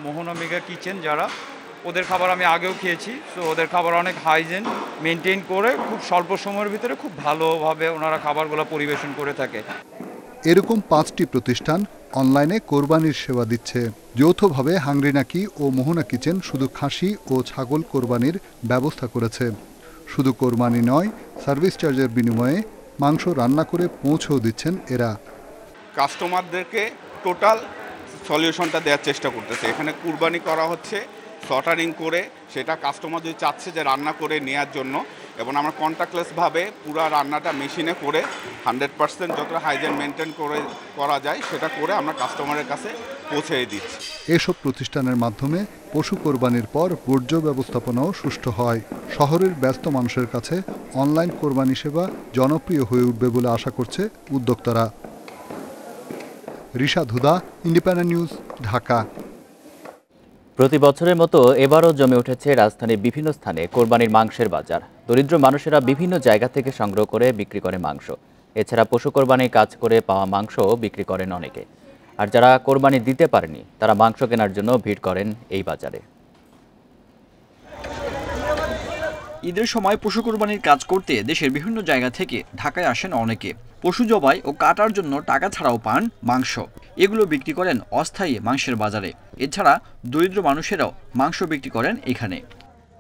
মোহনা মেগা কিচেন যারা, ওদের খাবার আমি আগেও খেয়েছি। সো ওদের খাবার অনেক হাইজিন মেনটেন করে খুব স্বল্প সময়ের ভিতরে খুব ভালোভাবে ওনারা খাবারগুলো পরিবেশন করে থাকে। এরকম 5টি প্রতিষ্ঠান অনলাইনে কোরবানির সেবা দিচ্ছে। যৌথভাবে হাংরি নাকি ও মোহনা কিচেন শুধু খাসি ও ছাগল কোরবানির ব্যবস্থা করেছে। শুধু কোরবানি নয়, সার্ভিস চার্জের বিনিময়ে মাংস রান্না করে পৌঁছেও দিচ্ছেন এরা। কাস্টমারদেরকে টোটাল সলিউশনটা দেওয়ার চেষ্টা করতেছে। এখানে কুরবানি করা হচ্ছে সটারিং করে, সেটা কাস্টমার যদি চাচ্ছে যে রান্না করে নেওয়ার জন্য, এবং আমরা কন্ট্যাক্টলেসভাবে পুরো রান্নাটা মেশিনে করে 100% যত হাইজিন মেনটেন করে করা যায় সেটা করে আমরা কাস্টমারের কাছে পৌঁছে দিচ্ছি। এসব প্রতিষ্ঠানের মাধ্যমে পশু কোরবানির পর বর্জ্য ব্যবস্থাপনাও সুষ্ঠু হয়। শহরের ব্যস্ত মানুষের কাছে অনলাইন কোরবানি সেবা জনপ্রিয় হয়ে উঠবে বলে আশা করছে উদ্যোক্তারা। রিশাদ হুদা, ইন্ডিপেন্ডেন্ট নিউজ, ঢাকা। প্রতি বছরের মতো এবারও জমে উঠেছে রাজধানীর বিভিন্ন স্থানে কোরবানির মাংসের বাজার। দরিদ্র মানুষেরা বিভিন্ন জায়গা থেকে সংগ্রহ করে বিক্রি করে মাংস। এছাড়া পশু কোরবানির কাজ করে পাওয়া মাংসও বিক্রি করেন অনেকে। আর যারা কোরবানি দিতে পারেনি তারা মাংস কেনার জন্য ভিড় করেন এই বাজারে। ঈদের সময় পশু কোরবানির কাজ করতে দেশের বিভিন্ন জায়গা থেকে ঢাকায় আসেন অনেকে। পশু জবাই ও কাটার জন্য টাকা ছাড়াও পান মাংস। এগুলো বিক্রি করেন অস্থায়ী মাংসের বাজারে। এছাড়া দরিদ্র মানুষেরাও মাংস বিক্রি করেন এখানে।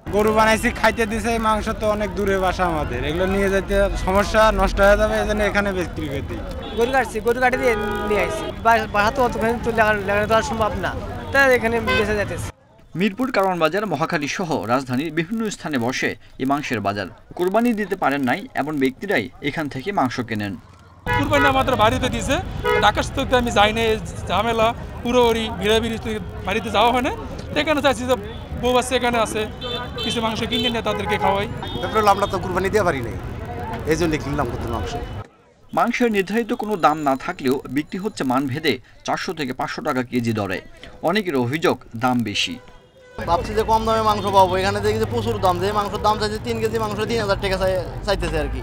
গরু বানাইছি, খাইতে দিছে, মাংস তো অনেক দূরে বাসা আমাদের, এগুলো নিয়ে যেতে সমস্যা, নষ্ট হয়ে যাবে, এই জন্য এখানে বিক্রি করে দিই। গরু কাটছি, গরু কাটে দিয়ে নিয়ে আসছি, বাসা তো অতখানি তো লাগানো তো আর সম্ভব না, তাই এখানে বেঁচে যেতেছে। মিরপুর কারওয়ান বাজার, মহাখালী সহ রাজধানীর বিভিন্ন স্থানে বসে এই মাংসের বাজার। কুরবানি দিতে পারেন নাই এমন ব্যক্তিরাই এখান থেকে মাংস কেনেন। কুরবানি আমাদের বাড়িতে দিয়েছে, ঢাকা থেকে আমি যাই না, ঝামেলা পুরো ভিড়াভিড়ি বাড়িতে যাওয়া হয় না। এখানে চাইছি যে বউ আছে এখানে আছে, কিছু মাংস কিনে নিয়ে তাদেরকে খাওয়াই। আমরা তো কুরবানি দিয়ে পারি নাই, এই জন্য কিনলাম কত মাংস। মাংসের নির্ধারিত কোনো দাম না থাকলেও বিক্রি হচ্ছে মানভেদে 400 থেকে 500 টাকা কেজি দরে। অনেকের অভিযোগ দাম বেশি। ভাবছি যে কম দামে মাংস পাবো, এখানে দেখি যে প্রচুর দাম, যে মাংসের দাম চাইছে 3 কেজি মাংস 3000 টাকা চাইতেছে আর কি।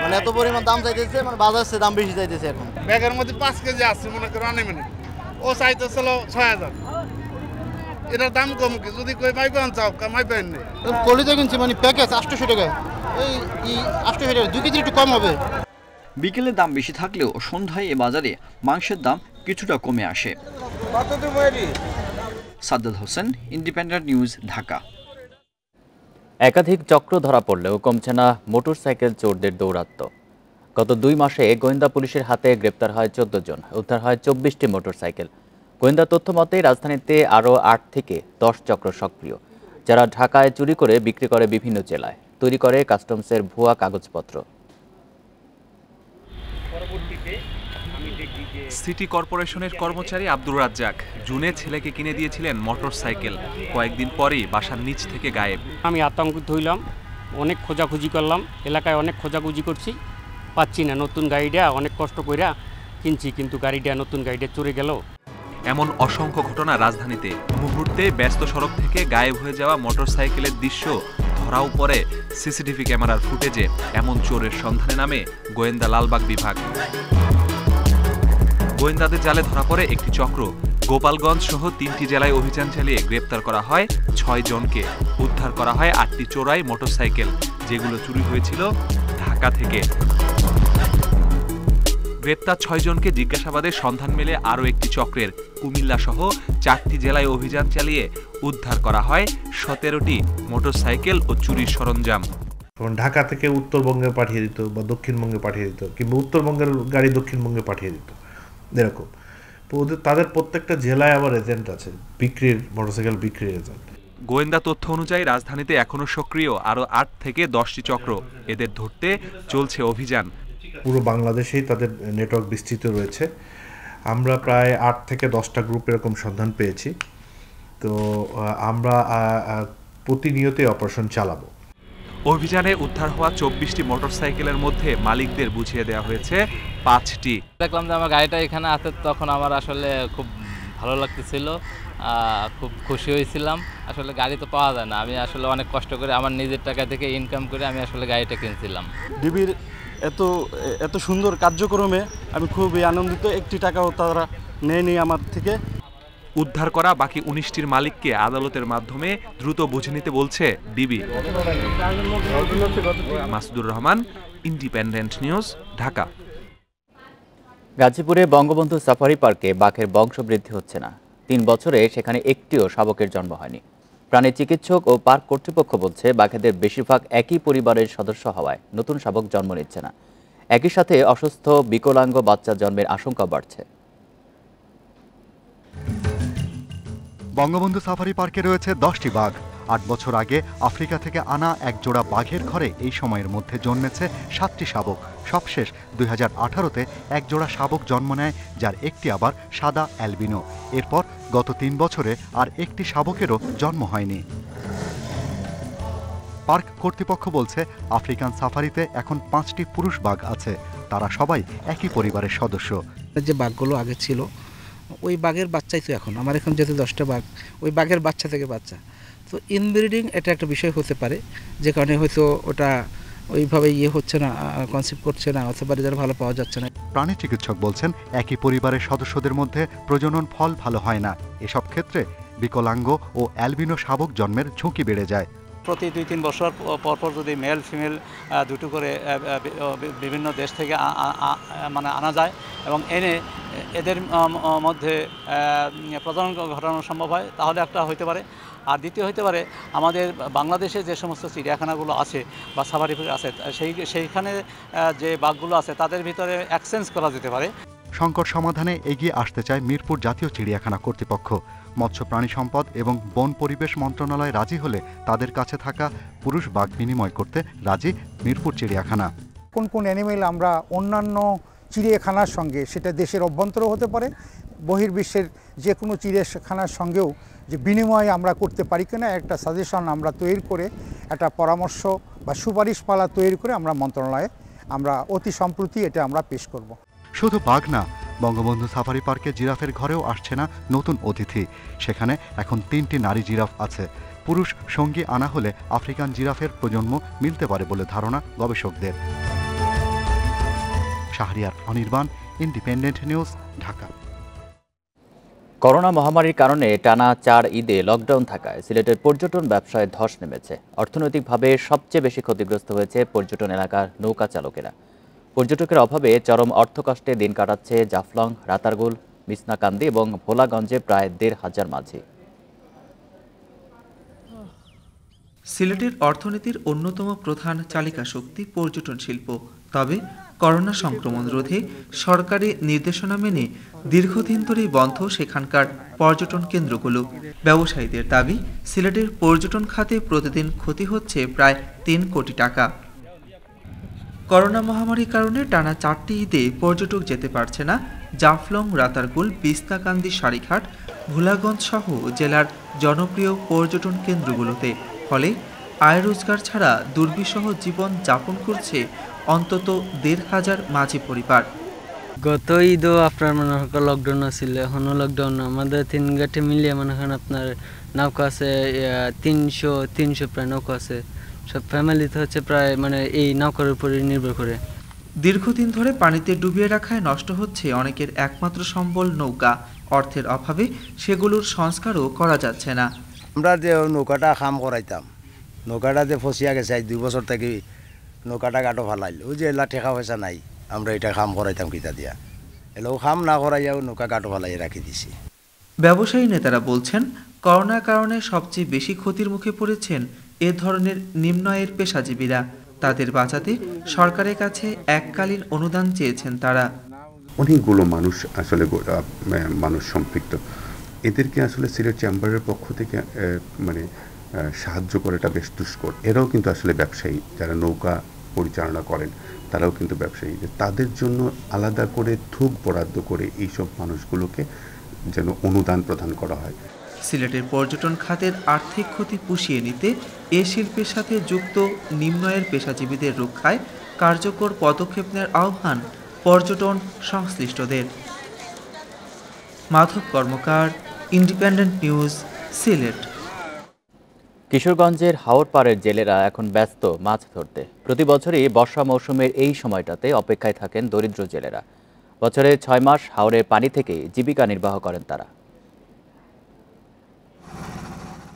মানে এত পরিমাণ দাম চাইতেছে, মানে বাজার সে দাম বেশি চাইতেছে এখন। ব্যাগের মধ্যে 5 কেজি আছে মনে করো আনলিমিটেড, ও চাইতেছিল 6000। এটার দাম কম কি, যদি কই মাইবেন চাও মাইবেন না। কলিতে কিনছি মানে প্যাকেজ 800 টাকা, এই 800 টাকা 2 কেজি একটু কম হবে। বিকেলে দাম বেশি থাকলেও সন্ধ্যায় এ বাজারে মাংসের দাম কিছুটা কমে আসে। সাদ্দাত হোসেন, ইন্ডিপেন্ডেন্ট নিউজ, ঢাকা। একাধিক চক্র ধরা পড়লেও কমছে না মোটরসাইকেল চোরদের দৌরাত্ম্য। গত 2 মাসে গোয়েন্দা পুলিশের হাতে গ্রেপ্তার হয় 14 জন, উদ্ধার হয় 24টি মোটরসাইকেল। গোয়েন্দা তথ্য মতে রাজধানীতে আরও 8 থেকে 10 চক্র সক্রিয়, যারা ঢাকায় চুরি করে বিক্রি করে বিভিন্ন জেলায়, তৈরি করে কাস্টমসের ভুয়া কাগজপত্র। সিটি কর্পোরেশনের কর্মচারী আব্দুর রাজ্জাক জুনে ছেলেকে কিনে দিয়েছিলেন মোটরসাইকেল, কয়েকদিন পরেই বাসার নিচ থেকে গায়েব। আমি আতঙ্কিত হইলাম, অনেক খোঁজাখুঁজি করলাম, এলাকায় অনেক খোঁজাখুঁজি করছি, পাচ্ছি না। নতুন গাড়িটা অনেক কষ্ট কইরা কিনছি, কিন্তু গাড়িটা নতুন গাড়িটা চুরি গেল। এমন অসংখ্য ঘটনা রাজধানীতে। মুহূর্তে ব্যস্ত সড়ক থেকে গায়েব হয়ে যাওয়া মোটরসাইকেলের দৃশ্য ধরাও পড়ে সিসিটিভি ক্যামেরার ফুটেজে। এমন চোরের সন্ধানে নামে গোয়েন্দা লালবাগ বিভাগ। গোয়েন্দাদের জালে ধরা পড়ে একটি চক্র। গোপালগঞ্জ সহ 3টি জেলায় অভিযান চালিয়ে গ্রেপ্তার করা হয় 6 জনকে। উদ্ধার করা হয় 8টি চোরাই মোটরসাইকেল, যেগুলো চুরি হয়েছিল ঢাকা থেকে। গ্রেপ্তার 6 জনকে জিজ্ঞাসাবাদে সন্ধান মেলে আরও একটি চক্রের। কুমিল্লা সহ 4টি জেলায় অভিযান চালিয়ে উদ্ধার করা হয় 17টি মোটরসাইকেল ও চুরির সরঞ্জাম। ঢাকা থেকে উত্তরবঙ্গে পাঠিয়ে দিত বা দক্ষিণবঙ্গে পাঠিয়ে দিত, কিংবা উত্তরবঙ্গের গাড়ি দক্ষিণবঙ্গে পাঠিয়ে দিত, এরকম। তাদের প্রত্যেকটা জেলায় আবার এজেন্ট আছে, বিক্রির মোটরসাইকেল বিক্রির এজেন্ট। গোয়েন্দা তথ্য অনুযায়ী রাজধানীতে এখনও সক্রিয় আরও 8 থেকে 10টি চক্র। এদের ধরতে চলছে অভিযান। পুরো বাংলাদেশেই তাদের নেটওয়ার্ক বিস্তৃত রয়েছে। আমরা প্রায় 8 থেকে 10টা গ্রুপ এরকম সন্ধান পেয়েছি। তো আমরা প্রতিনিয়তই অপারেশন চালাবো। অভিযানে উদ্ধার হওয়া 24টি মোটরসাইকেলের মধ্যে মালিকদের বুঝিয়ে দেওয়া হয়েছে 5টি। দেখলাম যে আমার গাড়িটা এখানে আছে, তখন আমার আসলে খুব ভালো লাগতেছিল, খুব খুশি হয়েছিলাম। আসলে গাড়ি তো পাওয়া যায় না, আমি আসলে অনেক কষ্ট করে আমার নিজের টাকা থেকে ইনকাম করে আমি আসলে গাড়িটা কিনছিলাম। ডিবির এত সুন্দর কার্যক্রমে আমি খুবই আনন্দিত। একটি টাকাও তারা নেয়নি আমার থেকে। উদ্ধার করা বাকি 19টির মালিককে আদালতের মাধ্যমে দ্রুত বুঝে নিতে বলছে DB. Masudur Rahman, independent News, Dhaka. গাজীপুরে বঙ্গবন্ধু সাফারি পার্কে বাঘের বংশবৃদ্ধি হচ্ছে না। 3 বছরে সেখানে একটিও শাবকের জন্ম হয়নি। প্রাণী চিকিৎসক ও পার্ক কর্তৃপক্ষ বলছে বাঘেদের বেশিরভাগ একই পরিবারের সদস্য হওয়ায় নতুন শাবক জন্ম নিচ্ছে না। একই সাথে অসুস্থ বিকলাঙ্গ বাচ্চা জন্মের আশঙ্কা বাড়ছে। বঙ্গবন্ধু সাফারি পার্কে রয়েছে 10টি বাঘ। 8 বছর আগে আফ্রিকা থেকে আনা এক জোড়া বাঘের ঘরে এই সময়ের মধ্যে জন্মেছে 7টি শাবক। সবশেষ 2018-তে এক জোড়া শাবক জন্ম নেয়, যার একটি আবার সাদা অ্যালবিনো। এরপর গত 3 বছরে আর একটি শাবকেরও জন্ম হয়নি। পার্ক কর্তৃপক্ষ বলছে আফ্রিকান সাফারিতে এখন 5টি পুরুষ বাঘ আছে। তারা সবাই একই পরিবারের সদস্য। যে বাঘগুলো আগে ছিল ওই বাঘের বাচ্চাই তো এখন আমার এখন যেহেতু 10টা বাঘ, ওই বাঘের বাচ্চা থেকে বাচ্চা, তো ইনব্রিডিং এটা একটা বিষয় হতে পারে, যে কারণে হয়তো ওটা ওইভাবে হচ্ছে না, কনসেপ্ট করছে না, অথবা রেজাল্ট ভালো পাওয়া যাচ্ছে না। প্রাণী চিকিৎসক বলছেন একই পরিবারের সদস্যদের মধ্যে প্রজনন ফল ভালো হয় না। এসব ক্ষেত্রে বিকলাঙ্গ ও অ্যালবিনো শাবক জন্মের ঝুঁকি বেড়ে যায়। প্রতি 2-3 বছর পরপর যদি মেল ফিমেল দুটো করে বিভিন্ন দেশ থেকে আনা যায় এবং এনে এদের মধ্যে প্রজনন ঘটানো সম্ভব হয়, তাহলে একটা হইতে পারে। আর দ্বিতীয় হইতে পারে আমাদের বাংলাদেশে যে সমস্ত চিড়িয়াখানাগুলো আছে বা সাফারি আছে সেইখানে যে বাঘগুলো আছে তাদের ভিতরে এক্সচেঞ্জ করা যেতে পারে। সংকট সমাধানে এগিয়ে আসতে চায় মিরপুর জাতীয় চিড়িয়াখানা কর্তৃপক্ষ। মৎস্য প্রাণী সম্পদ এবং বন পরিবেশ মন্ত্রণালয় রাজি হলে তাদের কাছে থাকা পুরুষ বাঘ বিনিময় করতে রাজি মিরপুর চিড়িয়াখানা। কোন কোন অ্যানিমেল আমরা অন্যান্য চিড়িয়াখানার সঙ্গে, সেটা দেশের অভ্যন্তরেও হতে পারে, বহির্বিশ্বের যে কোনো চিড়িয়াখানার সঙ্গেও যে বিনিময় আমরা করতে পারি কিনা একটা সাজেশন আমরা তৈরি করে, একটা পরামর্শ বা সুপারিশমালা তৈরি করে আমরা মন্ত্রণালয়ে আমরা অতি সম্প্রতি এটা আমরা পেশ করব। শুধু বাঘ না, বঙ্গবন্ধু সাফারি পার্কে জিরাফের ঘরেও আসছে না নতুন অতিথি। সেখানে এখন 3টি নারী জিরাফ আছে। পুরুষ সঙ্গী আনা হলে আফ্রিকান জিরাফের প্রজন্ম মিলতে পারে বলে ধারণা গবেষকদের। Shahriar Anirban, independent News, Dhaka. Corona মহামারীর কারণে টানা 4 ঈদে লকডাউন থাকায় সিলেটের পর্যটন ব্যবসায় ধস নেমেছে। অর্থনৈতিকভাবে সবচেয়ে বেশি ক্ষতিগ্রস্ত হয়েছে পর্যটন এলাকার নৌকা চালকেরা। পর্যটকের অভাবে চরম অর্থকষ্টে দিন কাটাচ্ছে জাফলং, রাতারগুল, মিসনাকান্দি এবং ভোলাগঞ্জে প্রায় 1,500 মাঝি। সিলেটের অর্থনীতির অন্যতম প্রধান চালিকা শক্তি পর্যটন শিল্প। তবে করোনা সংক্রমণ রোধে সরকারি নির্দেশনা মেনে দীর্ঘদিন ধরেই বন্ধ সেখানকার পর্যটন কেন্দ্রগুলো। ব্যবসায়ীদের দাবি, সিলেটের পর্যটন খাতে প্রতিদিন ক্ষতি হচ্ছে প্রায় 3 কোটি টাকা। করোনা মহামারীর কারণে টানা 4টি ঈদে পর্যটক যেতে পারছে না জাফলং, রাতারগুল, বিস্তাকান্দি, সারিঘাট, ভোলাগঞ্জ সহ জেলার জনপ্রিয় পর্যটন কেন্দ্রগুলোতে। ফলে আয় রোজগার ছাড়া দুর্বিষহ জীবন যাপন করছে অন্তত 1,500 মাঝি পরিবার। গত ঈদও আপনার মনে হয় লকডাউন ছিল, এখনও লকডাউন। আমাদের 3 ঘাটে মিলিয়ে মনে হয় আপনার নৌকা আছে 300 প্রায় নৌকা আছে। সব ফ্যামিলিতে হচ্ছে প্রায় মানে এই নৌকার উপরে নির্ভর করে। দীর্ঘদিন ধরে পানিতে ডুবিয়ে রাখায় নষ্ট হচ্ছে অনেকের একমাত্র সম্বল নৌকা। অর্থের অভাবে সেগুলোর সংস্কারও করা যাচ্ছে না। আমরা যে নৌকাটা খাম করাইতাম, নৌকাটা যে ফসিয়া গেছে 2 বছর থেকে, নৌকাটা গাটো ফালাইল। ওই যে এলা টেকা পয়সা নাই, আমরা এটা খাম করাইতাম কিতা দিয়া, এলাও খাম না করাইয়াও নৌকা গাটো ফালাই রাখি দিছি। ব্যবসায়ী নেতারা বলছেন, করোনার কারণে সবচেয়ে বেশি ক্ষতির মুখে পড়েছেন এ ধরনের নিম্ন আয়ের পেশাজীবীরা। তাদের বাঁচাতে সরকারের কাছে এককালীন অনুদান চেয়েছেন তারা। অনেকগুলো মানুষ আসলে মানুষ সম্পৃক্ত, এদেরকে আসলে সিলেট চেম্বারের পক্ষ থেকে মানে সাহায্য করাটা বেশ দুষ্কর। এরাও কিন্তু আসলে ব্যবসায়ী, যারা নৌকা পরিচালনা করেন তারাও কিন্তু ব্যবসায়ী। তাদের জন্য আলাদা করে থোক বরাদ্দ করে এইসব মানুষগুলোকে যেন অনুদান প্রদান করা হয়। সিলেটের পর্যটন খাতের আর্থিক ক্ষতি পুষিয়ে নিতে এ শিল্পের সাথে যুক্ত নিম্ন আয়ের পেশাজীবীদের রক্ষায় কার্যকর পদক্ষেপ নেওয়ার আহ্বান পর্যটন সংশ্লিষ্টদের। মাধব কর্মকার, ইন্ডিপেন্ডেন্ট নিউজ, সিলেট। কিশোরগঞ্জের হাওড়পাড়ের জেলেরা এখন ব্যস্ত মাছ ধরতে। প্রতি বছরই বর্ষা মৌসুমের এই সময়টাতে অপেক্ষায় থাকেন দরিদ্র জেলেরা। বছরে 6 মাস হাওরের পানি থেকে জীবিকা নির্বাহ করেন তারা।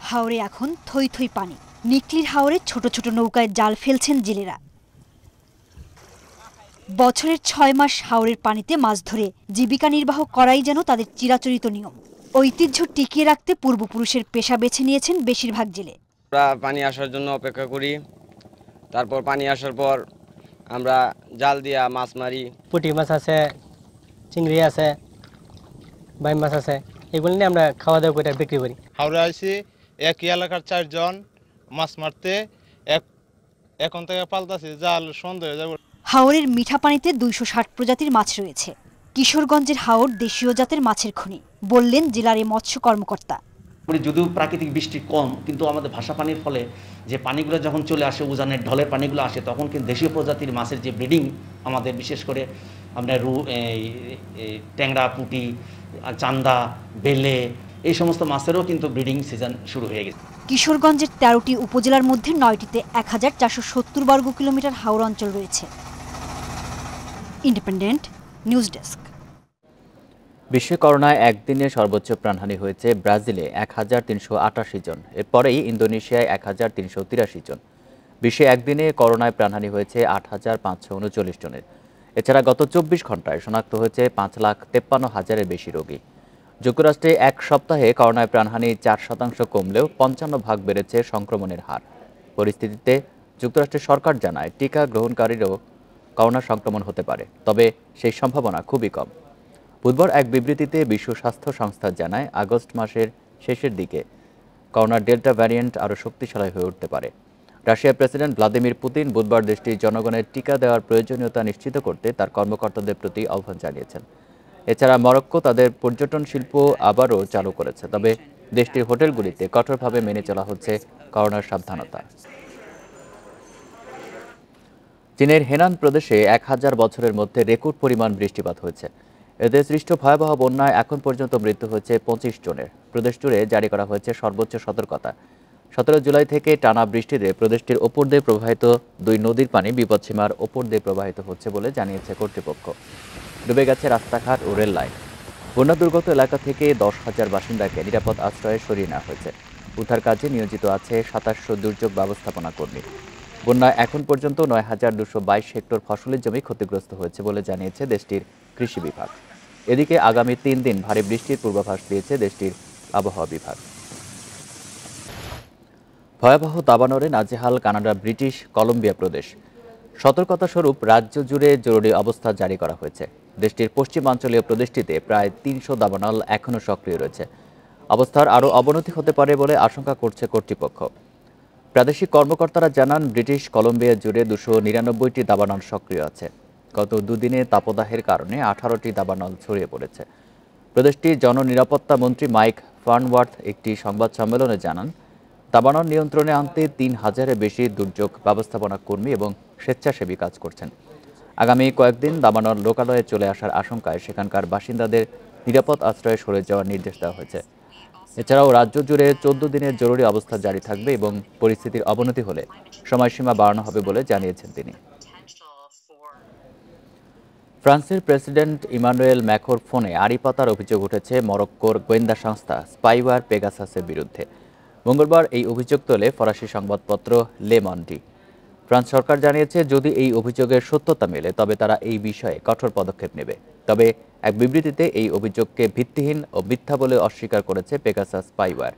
হাওরে এখন থই থই পানি। নিকলির হাওরে ছোট ছোট নৌকায় জাল ফেলছেন জেলেরা। বছরের 6 মাস হাওরের পানিতে মাছ ধরে জীবিকা নির্বাহ করাই যেন তাদের চিরাচরিত নিয়ম। ঐতিহ্য টিকিয়ে রাখতে পূর্বপুরুষের পেশা বেছে নিয়েছেন বেশিরভাগ জেলে। আমরা পানি আসার জন্য অপেক্ষা করি, তারপর পানি আসার পর আমরা জাল দিয়া মাছ মারি। পুঁটি মাছ আছে, চিংড়ি আছে, বাইম মাছ আছে, এগুলো নিয়ে আমরা খাওয়া দাওয়া করে বিক্রি করি। হাওড়ে আইসি একই এলাকার 4 জন মাছ মারতে, এখন থেকে পাল্টাছি, জাল সন্ধ্যা হয়ে যাবে। হাওরের মিঠা পানিতে 260 প্রজাতির মাছ রয়েছে। কিশোরগঞ্জের হাওর দেশীয় জাতের মাছের খনি, বললেন জেলার এই মৎস্য কর্মকর্তা। যদিও প্রাকৃতিক বৃষ্টি কম, কিন্তু আমাদের ভাষা পানির ফলে যে পানিগুলো যখন চলে আসে, উজানের ঢলের পানিগুলো আসে, তখন কিন্তু দেশীয় প্রজাতির মাছের যে ব্রিডিং আমাদের, বিশেষ করে আপনার ট্যাংরা, পুঁটি, চান্দা, বেলে, এই সমস্ত মাছেরও কিন্তু ব্রিডিং সিজন শুরু হয়ে গেছে। কিশোরগঞ্জের 13টি উপজেলার মধ্যে 9টিতে 1470 বর্গ কিলোমিটার হাওর অঞ্চল রয়েছে। Independent news desk. বিশ্ব করোনায় একদিনে সর্বোচ্চ প্রাণহানি হয়েছে ব্রাজিলে 1388 জন। এরপরেই ইন্দোনেশিয়ায় 1383 জন। বিশ্বে একদিনে করোনায় প্রাণহানি হয়েছে 8539 জনের। এছাড়া গত 24 ঘন্টায় শনাক্ত হয়েছে 5,53,000-এর বেশি রোগী। যুক্তরাষ্ট্রে এক সপ্তাহে করোনায় প্রাণহানি 4% কমলেও 55 বেড়েছে সংক্রমণের হার। পরিস্থিতিতে যুক্তরাষ্ট্রের সরকার জানায় টিকা গ্রহণকারীরও করোনা সংক্রমণ হতে পারে, তবে সেই সম্ভাবনা খুবই কম। বুধবার এক বিবৃতিতে বিশ্ব স্বাস্থ্য সংস্থা জানায়, আগস্ট মাসের শেষের দিকে করোনার ডেল্টা ভ্যারিয়েন্ট আরও শক্তিশালী হয়ে উঠতে পারে। রাশিয়ার প্রেসিডেন্ট ভ্লাদিমির পুতিন বুধবার দেশটির জনগণের টিকা দেওয়ার প্রয়োজনীয়তা নিশ্চিত করতে তার কর্মকর্তাদের প্রতি আহ্বান জানিয়েছেন। এছাড়া মরক্কো তাদের পর্যটন শিল্প আবারও চালু করেছে, তবে দেশটির হোটেলগুলিতে কঠোরভাবে মেনে চলা হচ্ছে করোনার সাবধানতা। চীনের হেনান প্রদেশে 1000 বছরের মধ্যে রেকর্ড পরিমাণ বৃষ্টিপাত হয়েছে। এতে সৃষ্ট ভয়াবহ বন্যায় এখন পর্যন্ত মৃত্যু হয়েছে 25 জনের। প্রদেশ জুড়ে জারি করা হয়েছে সর্বোচ্চ সতর্কতা। 17 জুলাই থেকে টানা বৃষ্টিতে প্রদেশটির ওপর দিয়ে প্রবাহিত 2 নদীর পানি বিপদসীমার ওপর দিয়ে প্রবাহিত হচ্ছে বলে জানিয়েছে কর্তৃপক্ষ। ডুবে গেছে রাস্তাঘাট ও রেল লাইন। বন্যা দুর্গত এলাকা থেকে 10,000 বাসিন্দাকে নিরাপদ আশ্রয়ে সরিয়ে নেওয়া হয়েছে। উদ্ধার কাজে নিয়োজিত আছে 2700 দুর্যোগ ব্যবস্থাপনা কর্মী। বন্যায় এখন পর্যন্ত 9222 হেক্টর ফসলের জমি ক্ষতিগ্রস্ত হয়েছে বলে জানিয়েছে দেশটির কৃষি বিভাগ। এদিকে আগামী 3 দিন ভারী বৃষ্টির পূর্বাভাস দিয়েছে দেশটির আবহাওয়া বিভাগ। ভয়াবহ দাবানলে নাজেহাল কানাডা ব্রিটিশ কলম্বিয়া প্রদেশ। সতর্কতা স্বরূপ রাজ্য জুড়ে জরুরি অবস্থা জারি করা হয়েছে। দেশটির পশ্চিমাঞ্চলীয় প্রদেশটিতে প্রায় 300 দাবানল এখনও সক্রিয় রয়েছে। অবস্থার আরও অবনতি হতে পারে বলে আশঙ্কা করছে কর্তৃপক্ষ। প্রাদেশিক কর্মকর্তারা জানান, ব্রিটিশ কলম্বিয়া জুড়ে 299টি দাবানল সক্রিয় আছে। গত দুদিনে তাপদাহের কারণে 18টি দাবানল ছড়িয়ে পড়েছে। প্রদেশটির জননিরাপত্তা মন্ত্রী মাইক ফার্নওয়ার্থ একটি সংবাদ সম্মেলনে জানান, দাবানল নিয়ন্ত্রণে আনতে 3000-এর বেশি দুর্যোগ ব্যবস্থাপনা কর্মী এবং স্বেচ্ছাসেবী কাজ করছেন। আগামী কয়েকদিন দাবানল লোকালয়ে চলে আসার আশঙ্কায় সেখানকার বাসিন্দাদের নিরাপদ আশ্রয়ে সরে যাওয়ার নির্দেশ দেওয়া হয়েছে। এছাড়াও রাজ্য জুড়ে 14 দিনের জরুরি অবস্থা জারি থাকবে এবং পরিস্থিতির অবনতি হলে সময়সীমা বাড়ানো হবে বলে জানিয়েছেন তিনি। ফ্রান্সের প্রেসিডেন্ট ইমানুয়েল ম্যাক্রোর ফোনে আড়ি পাতার অভিযোগ উঠেছে মরক্কোর গোয়েন্দা সংস্থা স্পাইওয়ার পেগাসাসের বিরুদ্ধে। মঙ্গলবার এই অভিযোগ তোলে ফরাসি সংবাদপত্র লে মন্ডি। ফ্রান্স সরকার জানিয়েছে, যদি এই অভিযোগের সত্যতা মেলে তবে তারা এই বিষয়ে কঠোর পদক্ষেপ নেবে। তবে এক বিবৃতিতে এই অভিযোগকে ভিত্তিহীন ও মিথ্যা বলে অস্বীকার করেছে পেগাসাস স্পাইওয়্যার।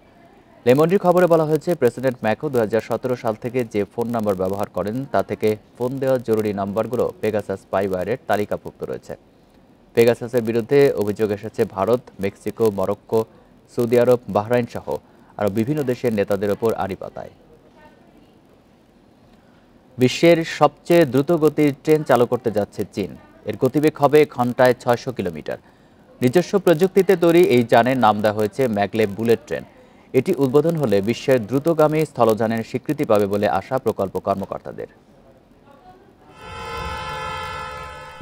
লে মন্ডির খবরে বলা হয়েছে, প্রেসিডেন্ট ম্যাক্রো 2017 সাল থেকে যে ফোন নম্বর ব্যবহার করেন তা থেকে ফোন দেওয়ার জরুরি নম্বরগুলো পেগাসাস স্পাইওয়্যারের তালিকাভুক্ত রয়েছে। পেগাসাসের বিরুদ্ধে অভিযোগ এসেছে ভারত, মেক্সিকো, মরক্কো, সৌদি আরব, বাহরাইন সহ আরও বিভিন্ন দেশের নেতাদের ওপর আড়ি পাতায়। বিশ্বের সবচেয়ে দ্রুতগতির ট্রেন চালু করতে যাচ্ছে চীন। এর গতিবেগ হবে ঘন্টায় 600 কিলোমিটার। নিজস্ব প্রযুক্তিতে তৈরি এই যানের নাম দেওয়া হয়েছে ম্যাগলেভ বুলেট ট্রেন। এটি উদ্বোধন হলে বিশ্বের দ্রুতগামী স্থলযানের স্বীকৃতি পাবে বলে আশা প্রকল্প কর্মকর্তাদের।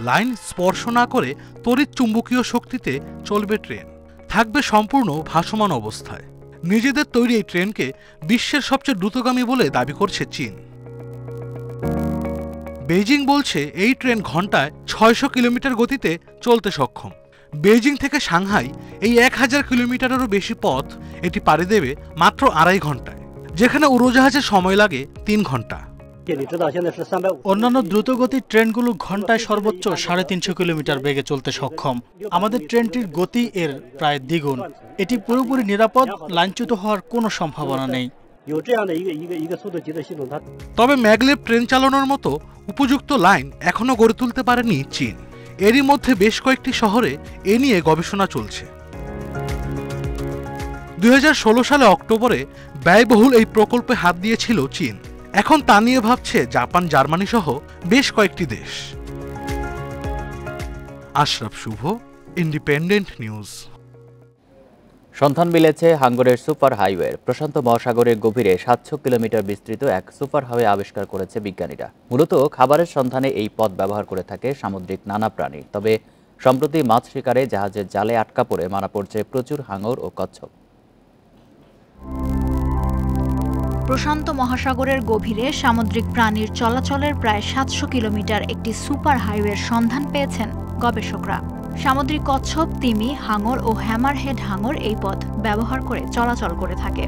লাইন স্পর্শ না করে তড়িৎ চুম্বকীয় শক্তিতে চলবে ট্রেন, থাকবে সম্পূর্ণ ভাসমান অবস্থায়। নিজেদের তৈরি এই ট্রেনকে বিশ্বের সবচেয়ে দ্রুতগামী বলে দাবি করছে চীন। বেইজিং বলছে এই ট্রেন ঘন্টায় 600 কিলোমিটার গতিতে চলতে সক্ষম। বেইজিং থেকে সাংহাই এই 1000 কিলোমিটারেরও বেশি পথ এটি পাড়ি দেবে মাত্র 2.5 ঘন্টায়, যেখানে উড়োজাহাজের সময় লাগে 3 ঘন্টা। অন্যান্য দ্রুতগতির ট্রেনগুলো ঘন্টায় সর্বোচ্চ 350 কিলোমিটার বেগে চলতে সক্ষম। আমাদের ট্রেনটির গতি এর প্রায় দ্বিগুণ। এটি পুরোপুরি নিরাপদ, লাইনচ্যুত হওয়ার কোনো সম্ভাবনা নেই। তবে ম্যাগলেভ ট্রেন চালানোর মতো উপযুক্ত লাইন এখনো গড়ে তুলতে পারেনি চীন। এরই মধ্যে বেশ কয়েকটি শহরে এ নিয়ে গবেষণা চলছে। 2016 সালে অক্টোবরে ব্যয়বহুল এই প্রকল্পে হাত দিয়েছিল চীন। এখন তা নিয়ে ভাবছে জাপান, জার্মানি সহ বেশ কয়েকটি দেশ। আশরাফ শুভ, ইন্ডিপেন্ডেন্ট নিউজ। সন্ধান মিলেছে হাঙ্গরের সুপার হাইওয়ের। প্রশান্ত মহাসাগরের গভীরে 700 কিলোমিটার বিস্তৃত এক সুপার হাইওয়ে আবিষ্কার করেছে বিজ্ঞানীরা। মূলত খাবারের সন্ধানে এই পথ ব্যবহার করে থাকে সামুদ্রিক নানা প্রাণী। তবে সম্প্রতি মাছ শিকারে জাহাজের জালে আটকা পড়ে মারা পড়ছে প্রচুর হাঙর ও কচ্ছপ। প্রশান্ত মহাসাগরের গভীরে সামুদ্রিক প্রাণীর চলাচলের প্রায় 700 কিলোমিটার একটি সুপার হাইওয়ের সন্ধান পেয়েছেন গবেষকরা। সামুদ্রিক কচ্ছপ, তিমি, হাঙর ও হ্যামারহেড হাঙর এই পথ ব্যবহার করে চলাচল করে থাকে।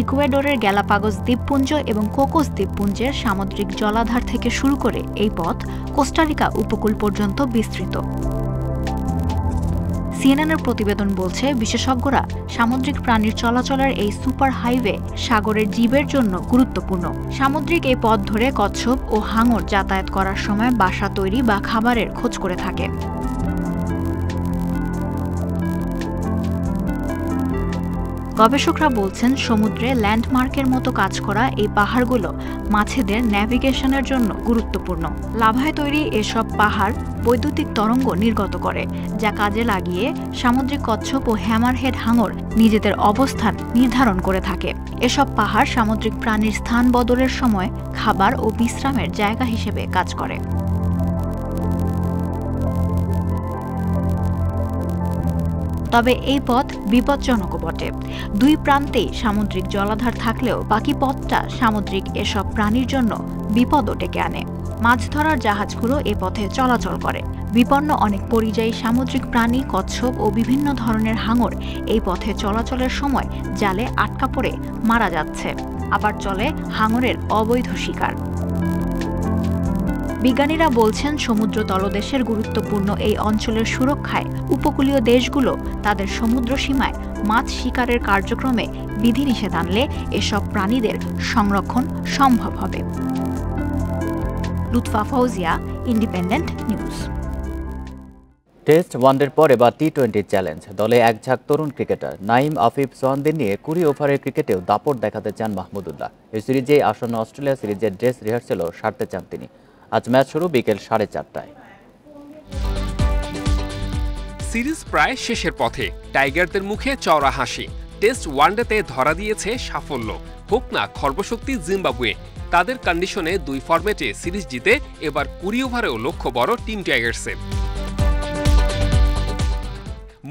ইকুয়েডরের গ্যালাপাগোস দ্বীপপুঞ্জ এবং কোকোস দ্বীপপুঞ্জের সামুদ্রিক জলাধার থেকে শুরু করে এই পথ কোস্টারিকা উপকূল পর্যন্ত বিস্তৃত। সিএনএনের প্রতিবেদন বলছে বিশেষজ্ঞরা সামুদ্রিক প্রাণীর চলাচলের এই সুপার হাইওয়ে সাগরের জীবের জন্য গুরুত্বপূর্ণ। সামুদ্রিক এই পথ ধরে কচ্ছপ ও হাঙর যাতায়াত করার সময় বাসা তৈরি বা খাবারের খোঁজ করে থাকে। গবেষকরা বলছেন সমুদ্রে ল্যান্ডমার্কের মতো কাজ করা এই পাহাড়গুলো মাছেদের ন্যাভিগেশনের জন্য গুরুত্বপূর্ণ। লাভায় তৈরি এসব পাহাড় বৈদ্যুতিক তরঙ্গ নির্গত করে, যা কাজে লাগিয়ে সামুদ্রিক কচ্ছপ ও হ্যামারহেড হাঙর নিজেদের অবস্থান নির্ধারণ করে থাকে। এসব পাহাড় সামুদ্রিক প্রাণীর স্থান বদলের সময় খাবার ও বিশ্রামের জায়গা হিসেবে কাজ করে। তবে এই পথ বিপজ্জনকও বটে। দুই প্রান্তেই সামুদ্রিক জলাধার থাকলেও বাকি পথটা সামুদ্রিক এসব প্রাণীর জন্য বিপদও ডেকে আনে। মাছ ধরার জাহাজগুলো এ পথে চলাচল করে। বিপন্ন অনেক পরিযায়ী সামুদ্রিক প্রাণী, কচ্ছপ ও বিভিন্ন ধরনের হাঙর এই পথে চলাচলের সময় জালে আটকা পড়ে মারা যাচ্ছে। আবার চলে হাঙরের অবৈধ শিকার। বিজ্ঞানীরা বলছেন সমুদ্র তলদেশের গুরুত্বপূর্ণ এই অঞ্চলের সুরক্ষায় উপকূলীয় দেশগুলো তাদের সমুদ্র সীমায় মাছ শিকারের কার্যক্রমে বিধিনিষেধ আনলে এসব প্রাণীদের সংরক্ষণ সম্ভব হবে। Lutfa Fauzia, Independent News. Test ওয়ানডের পর এবার টি-20 চ্যালেঞ্জ। দলে এক ঝাঁক তরুণ ক্রিকেটার নাইম, আফিফ, সোহানদের নিয়ে 20 ওভারের ক্রিকেটেও দাপট দেখাতে চান মাহমুদুল্লাহ। এই সিরিজে আসন্ন অস্ট্রেলিয়া সিরিজের ড্রেস রিহার্সেলও সারতে চান তিনি। আজ ম্যাচ শুরু বিকেল 4:30টায়। সিরিজ প্রায় শেষের পথে, টাইগারদের মুখে চওড়া হাসি। টেস্ট ওয়ানডেতে ধরা দিয়েছে সাফল্য, হোক না খর্বশক্তি জিম্বাবুয়ে। তাদের কন্ডিশনে 2 ফরম্যাটে সিরিজ জিতে এবার 20 ওভারেও লক্ষ্য বড় টিম টাইগার্সের।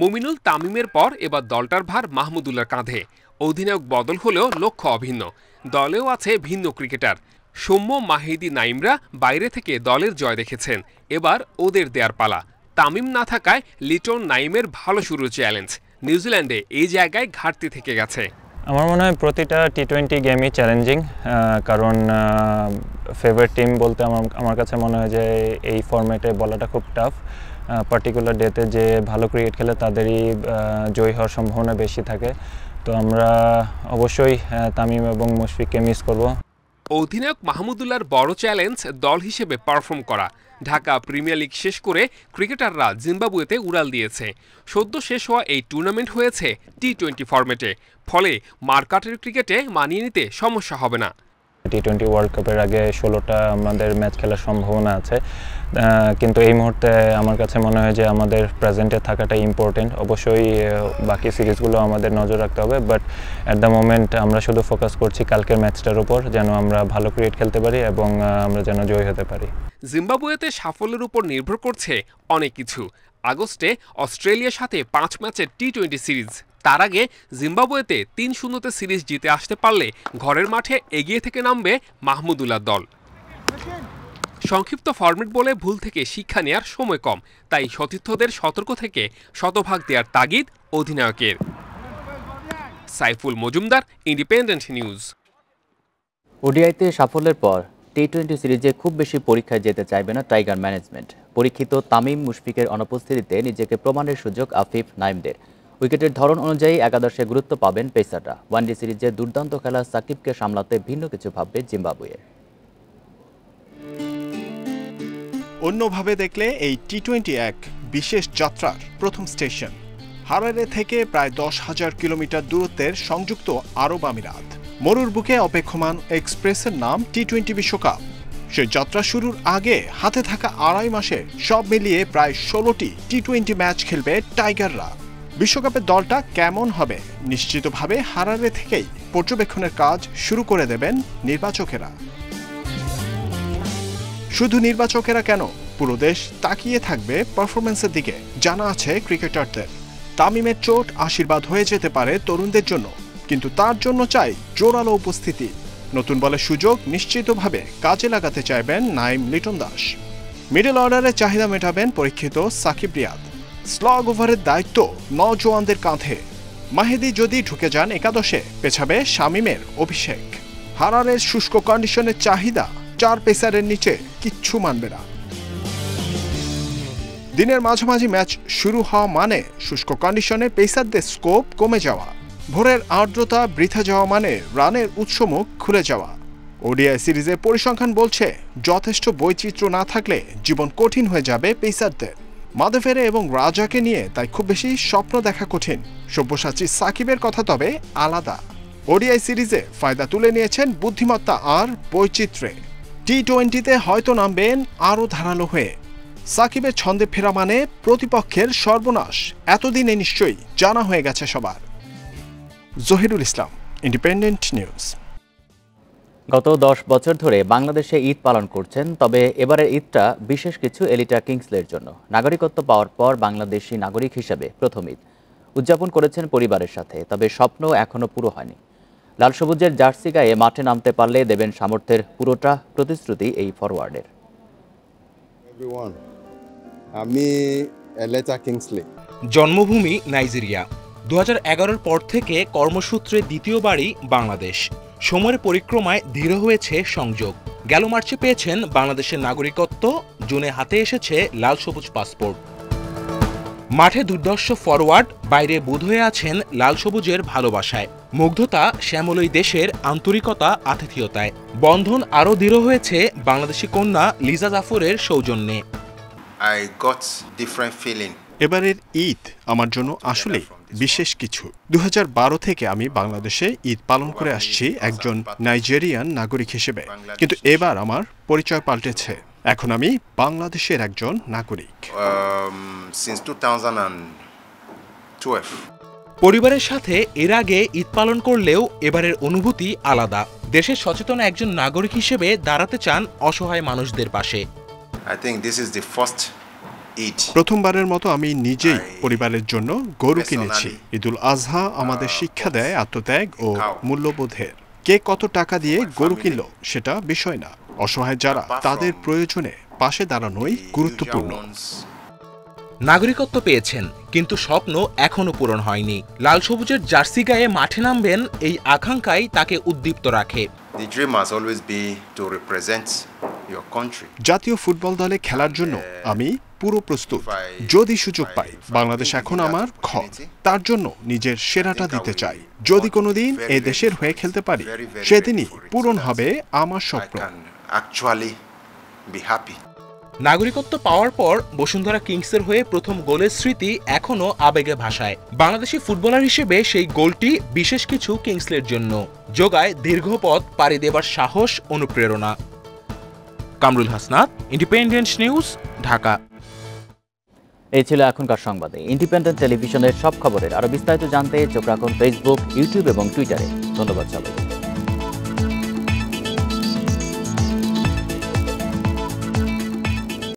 মুমিনুল, তামিমের পর এবার দলটার ভার মাহমুদুল্লাহর কাঁধে। অধিনায়ক বদল হলেও লক্ষ্য অভিন্ন। দলেও আছে ভিন্ন ক্রিকেটার। সৌম্য, মাহিদি, নাইমরা বাইরে থেকে দলের জয় দেখেছেন, এবার ওদের দেয়ার পালা। তামিম না থাকায় লিটন, নাইমের ভালো শুরুর চ্যালেঞ্জ। নিউজিল্যান্ডে এই জায়গায় ঘাটতি থেকে গেছে। আমার মনে হয় প্রতিটা টি-20 গেমই চ্যালেঞ্জিং, কারণ ফেভারিট টিম বলতে আমার কাছে মনে হয় যে এই ফরম্যাটে বলাটা খুব টাফ। পার্টিকুলার ডেতে যে ভালো ক্রিকেট খেলে তাদেরই জয়ী হওয়ার সম্ভাবনা বেশি থাকে। তো আমরা অবশ্যই তামিম এবং মুশফিককে মিস করব। অধিনায়ক মাহমুদুল্লাহর বড় চ্যালেঞ্জ দল হিসেবে পারফর্ম করা। ঢাকা প্রিমিয়ার লিগ শেষ করে ক্রিকেটাররা জিম্বাবুয়েতে উড়াল দিয়েছে। সদ্য শেষ হওয়া এই টুর্নামেন্ট হয়েছে টি-20 ফরম্যাটে, ফলে মার্কাটের ক্রিকেটে মানিয়ে নিতে সমস্যা হবে না। টি-20 ওয়ার্ল্ড কাপের আগে 16টা আমাদের ম্যাচ খেলার সম্ভাবনা আছে, কিন্তু এই মুহূর্তে আমার কাছে মনে হয় যে আমাদের প্রেজেন্টে থাকাটা ইম্পর্টেন্ট। অবশ্যই বাকি সিরিজগুলো আমাদের নজর রাখতে হবে, বাট অ্যাট দ্য মোমেন্ট আমরা শুধু ফোকাস করছি কালকের ম্যাচটার উপর, যেন আমরা ভালো ক্রিকেট খেলতে পারি এবং আমরা যেন জয়ী হতে পারি। জিম্বাবুয়েতে সাফল্যের উপর নির্ভর করছে অনেক কিছু। আগস্টে অস্ট্রেলিয়ার সাথে 5 ম্যাচের টি-20 সিরিজ। তার আগে জিম্বাবুয়েতে 3-0 সিরিজ জিতে আসতে পারলে ঘরের মাঠে এগিয়ে থেকে নামবে মাহমুদুল্লাহ দল। সংক্ষিপ্ত ফরম্যাট বলে ভুল থেকে শিক্ষা নেয়ার সময় কম, তাই সতীর্থদের সতর্ক থেকে শতভাগ দেওয়ার তাগিদ অধিনায়কের। Saiful Majumdar, Independent News. ওডিআইতে সাফল্যের পর টি-20 সিরিজে খুব বেশি পরীক্ষায় যেতে চাইবে না টাইগার ম্যানেজমেন্ট। পরীক্ষিত তামিম, মুশফিকের অনুপস্থিতিতে নিজেকে প্রমাণের সুযোগ আফিফ, নাইমদের। উইকেটের ধরন অনুযায়ী একাদশে গুরুত্ব পাবেন পেসাররা। ওয়ানডে সিরিজে দুর্দান্ত খেলা সাকিবকে সামলাতে ভিন্ন কিছু ভাববে জিম্বাবুয়ে। অন্যভাবে দেখলে এই টি-20 এক বিশেষ যাত্রার প্রথম স্টেশন। হারারে থেকে প্রায় 10,000 কিলোমিটার দূরত্বের সংযুক্ত আরব আমিরাত। মরুর বুকে অপেক্ষমান এক্সপ্রেসের নাম টি-20 বিশ্বকাপ। সে যাত্রা শুরুর আগে হাতে থাকা 2.5 মাসে সব মিলিয়ে প্রায় 16টি টি-20 ম্যাচ খেলবে টাইগাররা। বিশ্বকাপের দলটা কেমন হবে নিশ্চিতভাবে হারারে থেকেই পর্যবেক্ষণের কাজ শুরু করে দেবেন নির্বাচকেরা। শুধু নির্বাচকেরা কেন, পুরো দেশ তাকিয়ে থাকবে পারফরম্যান্সের দিকে। জানা আছে ক্রিকেটারদের তামিমের চোট আশীর্বাদ হয়ে যেতে পারে তরুণদের জন্য, কিন্তু তার জন্য চাই জোরালো উপস্থিতি। নতুন বলের সুযোগ নিশ্চিতভাবে কাজে লাগাতে চাইবেন নাইম, লিটন দাস। মিডল অর্ডারে চাহিদা মেটাবেন পরীক্ষিত সাকিব, রিয়াদ। স্লগ ওভারের দায়িত্ব নওজোয়ানদের কাঁধে। মাহিদি যদি ঢুকে যান একাদশে, পেছাবে শামিমের অভিষেক। হারারের শুষ্ক কন্ডিশনের চাহিদা 4 পেসারের নিচে কিচ্ছু মানবে না। দিনের মাঝামাঝি ম্যাচ শুরু হওয়া মানে শুষ্ক কন্ডিশনে পেসারদের স্কোপ কমে যাওয়া, ভোরের আর্দ্রতা বৃথা যাওয়া মানে রানের উৎসমুখ খুলে যাওয়া। ওডিআই সিরিজের পরিসংখ্যান বলছে যথেষ্ট বৈচিত্র্য না থাকলে জীবন কঠিন হয়ে যাবে পেসারদের। মাধবেরে এবং রাজাকে নিয়ে তাই খুব বেশি স্বপ্ন দেখা কঠিন। সব্যসাচী সাকিবের কথা তবে আলাদা। ওডিআই সিরিজে ফায়দা তুলে নিয়েছেন বুদ্ধিমত্তা আর বৈচিত্র্যে। টি-20তে হয়তো নামবেন আরও ধারালো হয়ে। সাকিবের ছন্দে ফেরা মানে প্রতিপক্ষের সর্বনাশ এতদিনে নিশ্চয়ই জানা হয়ে গেছে সবার। জহিরুল ইসলাম, ইন্ডিপেন্ডেন্ট নিউজ। গত 10 বছর ধরে বাংলাদেশে ঈদ পালন করছেন, তবে এবারের ঈদটা বিশেষ কিছু এলিটা কিংসলের জন্য। নাগরিকত্ব পাওয়ার পর বাংলাদেশি নাগরিক হিসেবে প্রথম ঈদ উদযাপন করেছেন পরিবারের সাথে, তবে স্বপ্ন এখনো পুরো হয়নি। লাল সবুজের জার্সি গায়ে মাঠে নামতে পারলে দেবেন সামর্থ্যের পুরোটা প্রতিশ্রুতি এই ফরওয়ার্ডের। আমি এলিটা কিংসলে। জন্মভূমি নাইজেরিয়া। 2011 পর থেকে কর্মসূত্রে দ্বিতীয়বারই বাংলাদেশ। সময়ের পরিক্রমায় দৃঢ় হয়েছে সংযোগ। গেল মার্চে পেয়েছেন বাংলাদেশের নাগরিকত্ব, জুনে হাতে এসেছে লাল সবুজ পাসপোর্ট। মাঠে দুর্ধর্ষ ফরওয়ার্ড, বাইরে বুঁদ হয়ে আছেন লাল সবুজের ভালোবাসায়। মুগ্ধতা শ্যামলই দেশের আন্তরিকতা আতিথেয়তায়। বন্ধন আরও দৃঢ় হয়েছে বাংলাদেশি কন্যা লিজা জাফরের সৌজন্যে। এবারের ঈদ আমার জন্য আসলে বিশেষ কিছু। 2012 থেকে আমি বাংলাদেশে ঈদ পালন করে আসছি একজন নাইজেরিয়ান নাগরিক হিসেবে, কিন্তু এবার আমার পরিচয় পাল্টেছে। এখন আমি বাংলাদেশের একজন নাগরিক। পরিবারের সাথে এর আগে ঈদ পালন করলেও এবারের অনুভূতি আলাদা। দেশের সচেতন একজন নাগরিক হিসেবে দাঁড়াতে চান অসহায় মানুষদের পাশে। প্রথমবারের মতো আমি নিজেই পরিবারের জন্য গরু কিনেছি। ঈদুল আজহা আমাদের শিক্ষা দেয় আত্মত্যাগ ও মূল্যবোধের। কে কত টাকা দিয়ে গরু কিনলো সেটা বিষয় না, অসহায় যারা তাদের প্রয়োজনে পাশে দাঁড়ানোই গুরুত্বপূর্ণ। নাগরিকত্ব পেয়েছেন, কিন্তু স্বপ্ন এখনো পূরণ হয়নি। লাল সবুজের জার্সি গায়ে মাঠে নামবেন এই আকাঙ্ক্ষাই তাকে উদ্দীপ্ত রাখে। জাতীয় ফুটবল দলে খেলার জন্য আমি পুরো প্রস্তুত। যদি সুযোগ পাই, বাংলাদেশ এখন আমার ঘর, তার জন্য নিজের সেরাটা দিতে চাই। যদি কোনোদিন এ দেশের হয়ে খেলতে পারি, সেদিনই পূরণ হবে আমার স্বপ্ন। নাগরিকত্ব পাওয়ার পর বসুন্ধরা কিংসের হয়ে প্রথম গোলের স্মৃতি এখনো আবেগে ভাসায়। বাংলাদেশি ফুটবলার হিসেবে সেই গোলটি বিশেষ কিছু কিংসলের জন্য, যোগায় দীর্ঘ পথ পাড়ি দেবার সাহস, অনুপ্রেরণা। Kamrul Hasnat, independent News, Dhaka. এই ছিল এখনকার সংবাদে। ইন্ডিপেন্ডেন্ট টেলিভিশনের সব খবরের আরো বিস্তারিত জানতে চোখ রাখুন ফেসবুক, ইউটিউব এবং টুইটারে। ধন্যবাদ সবাইকে।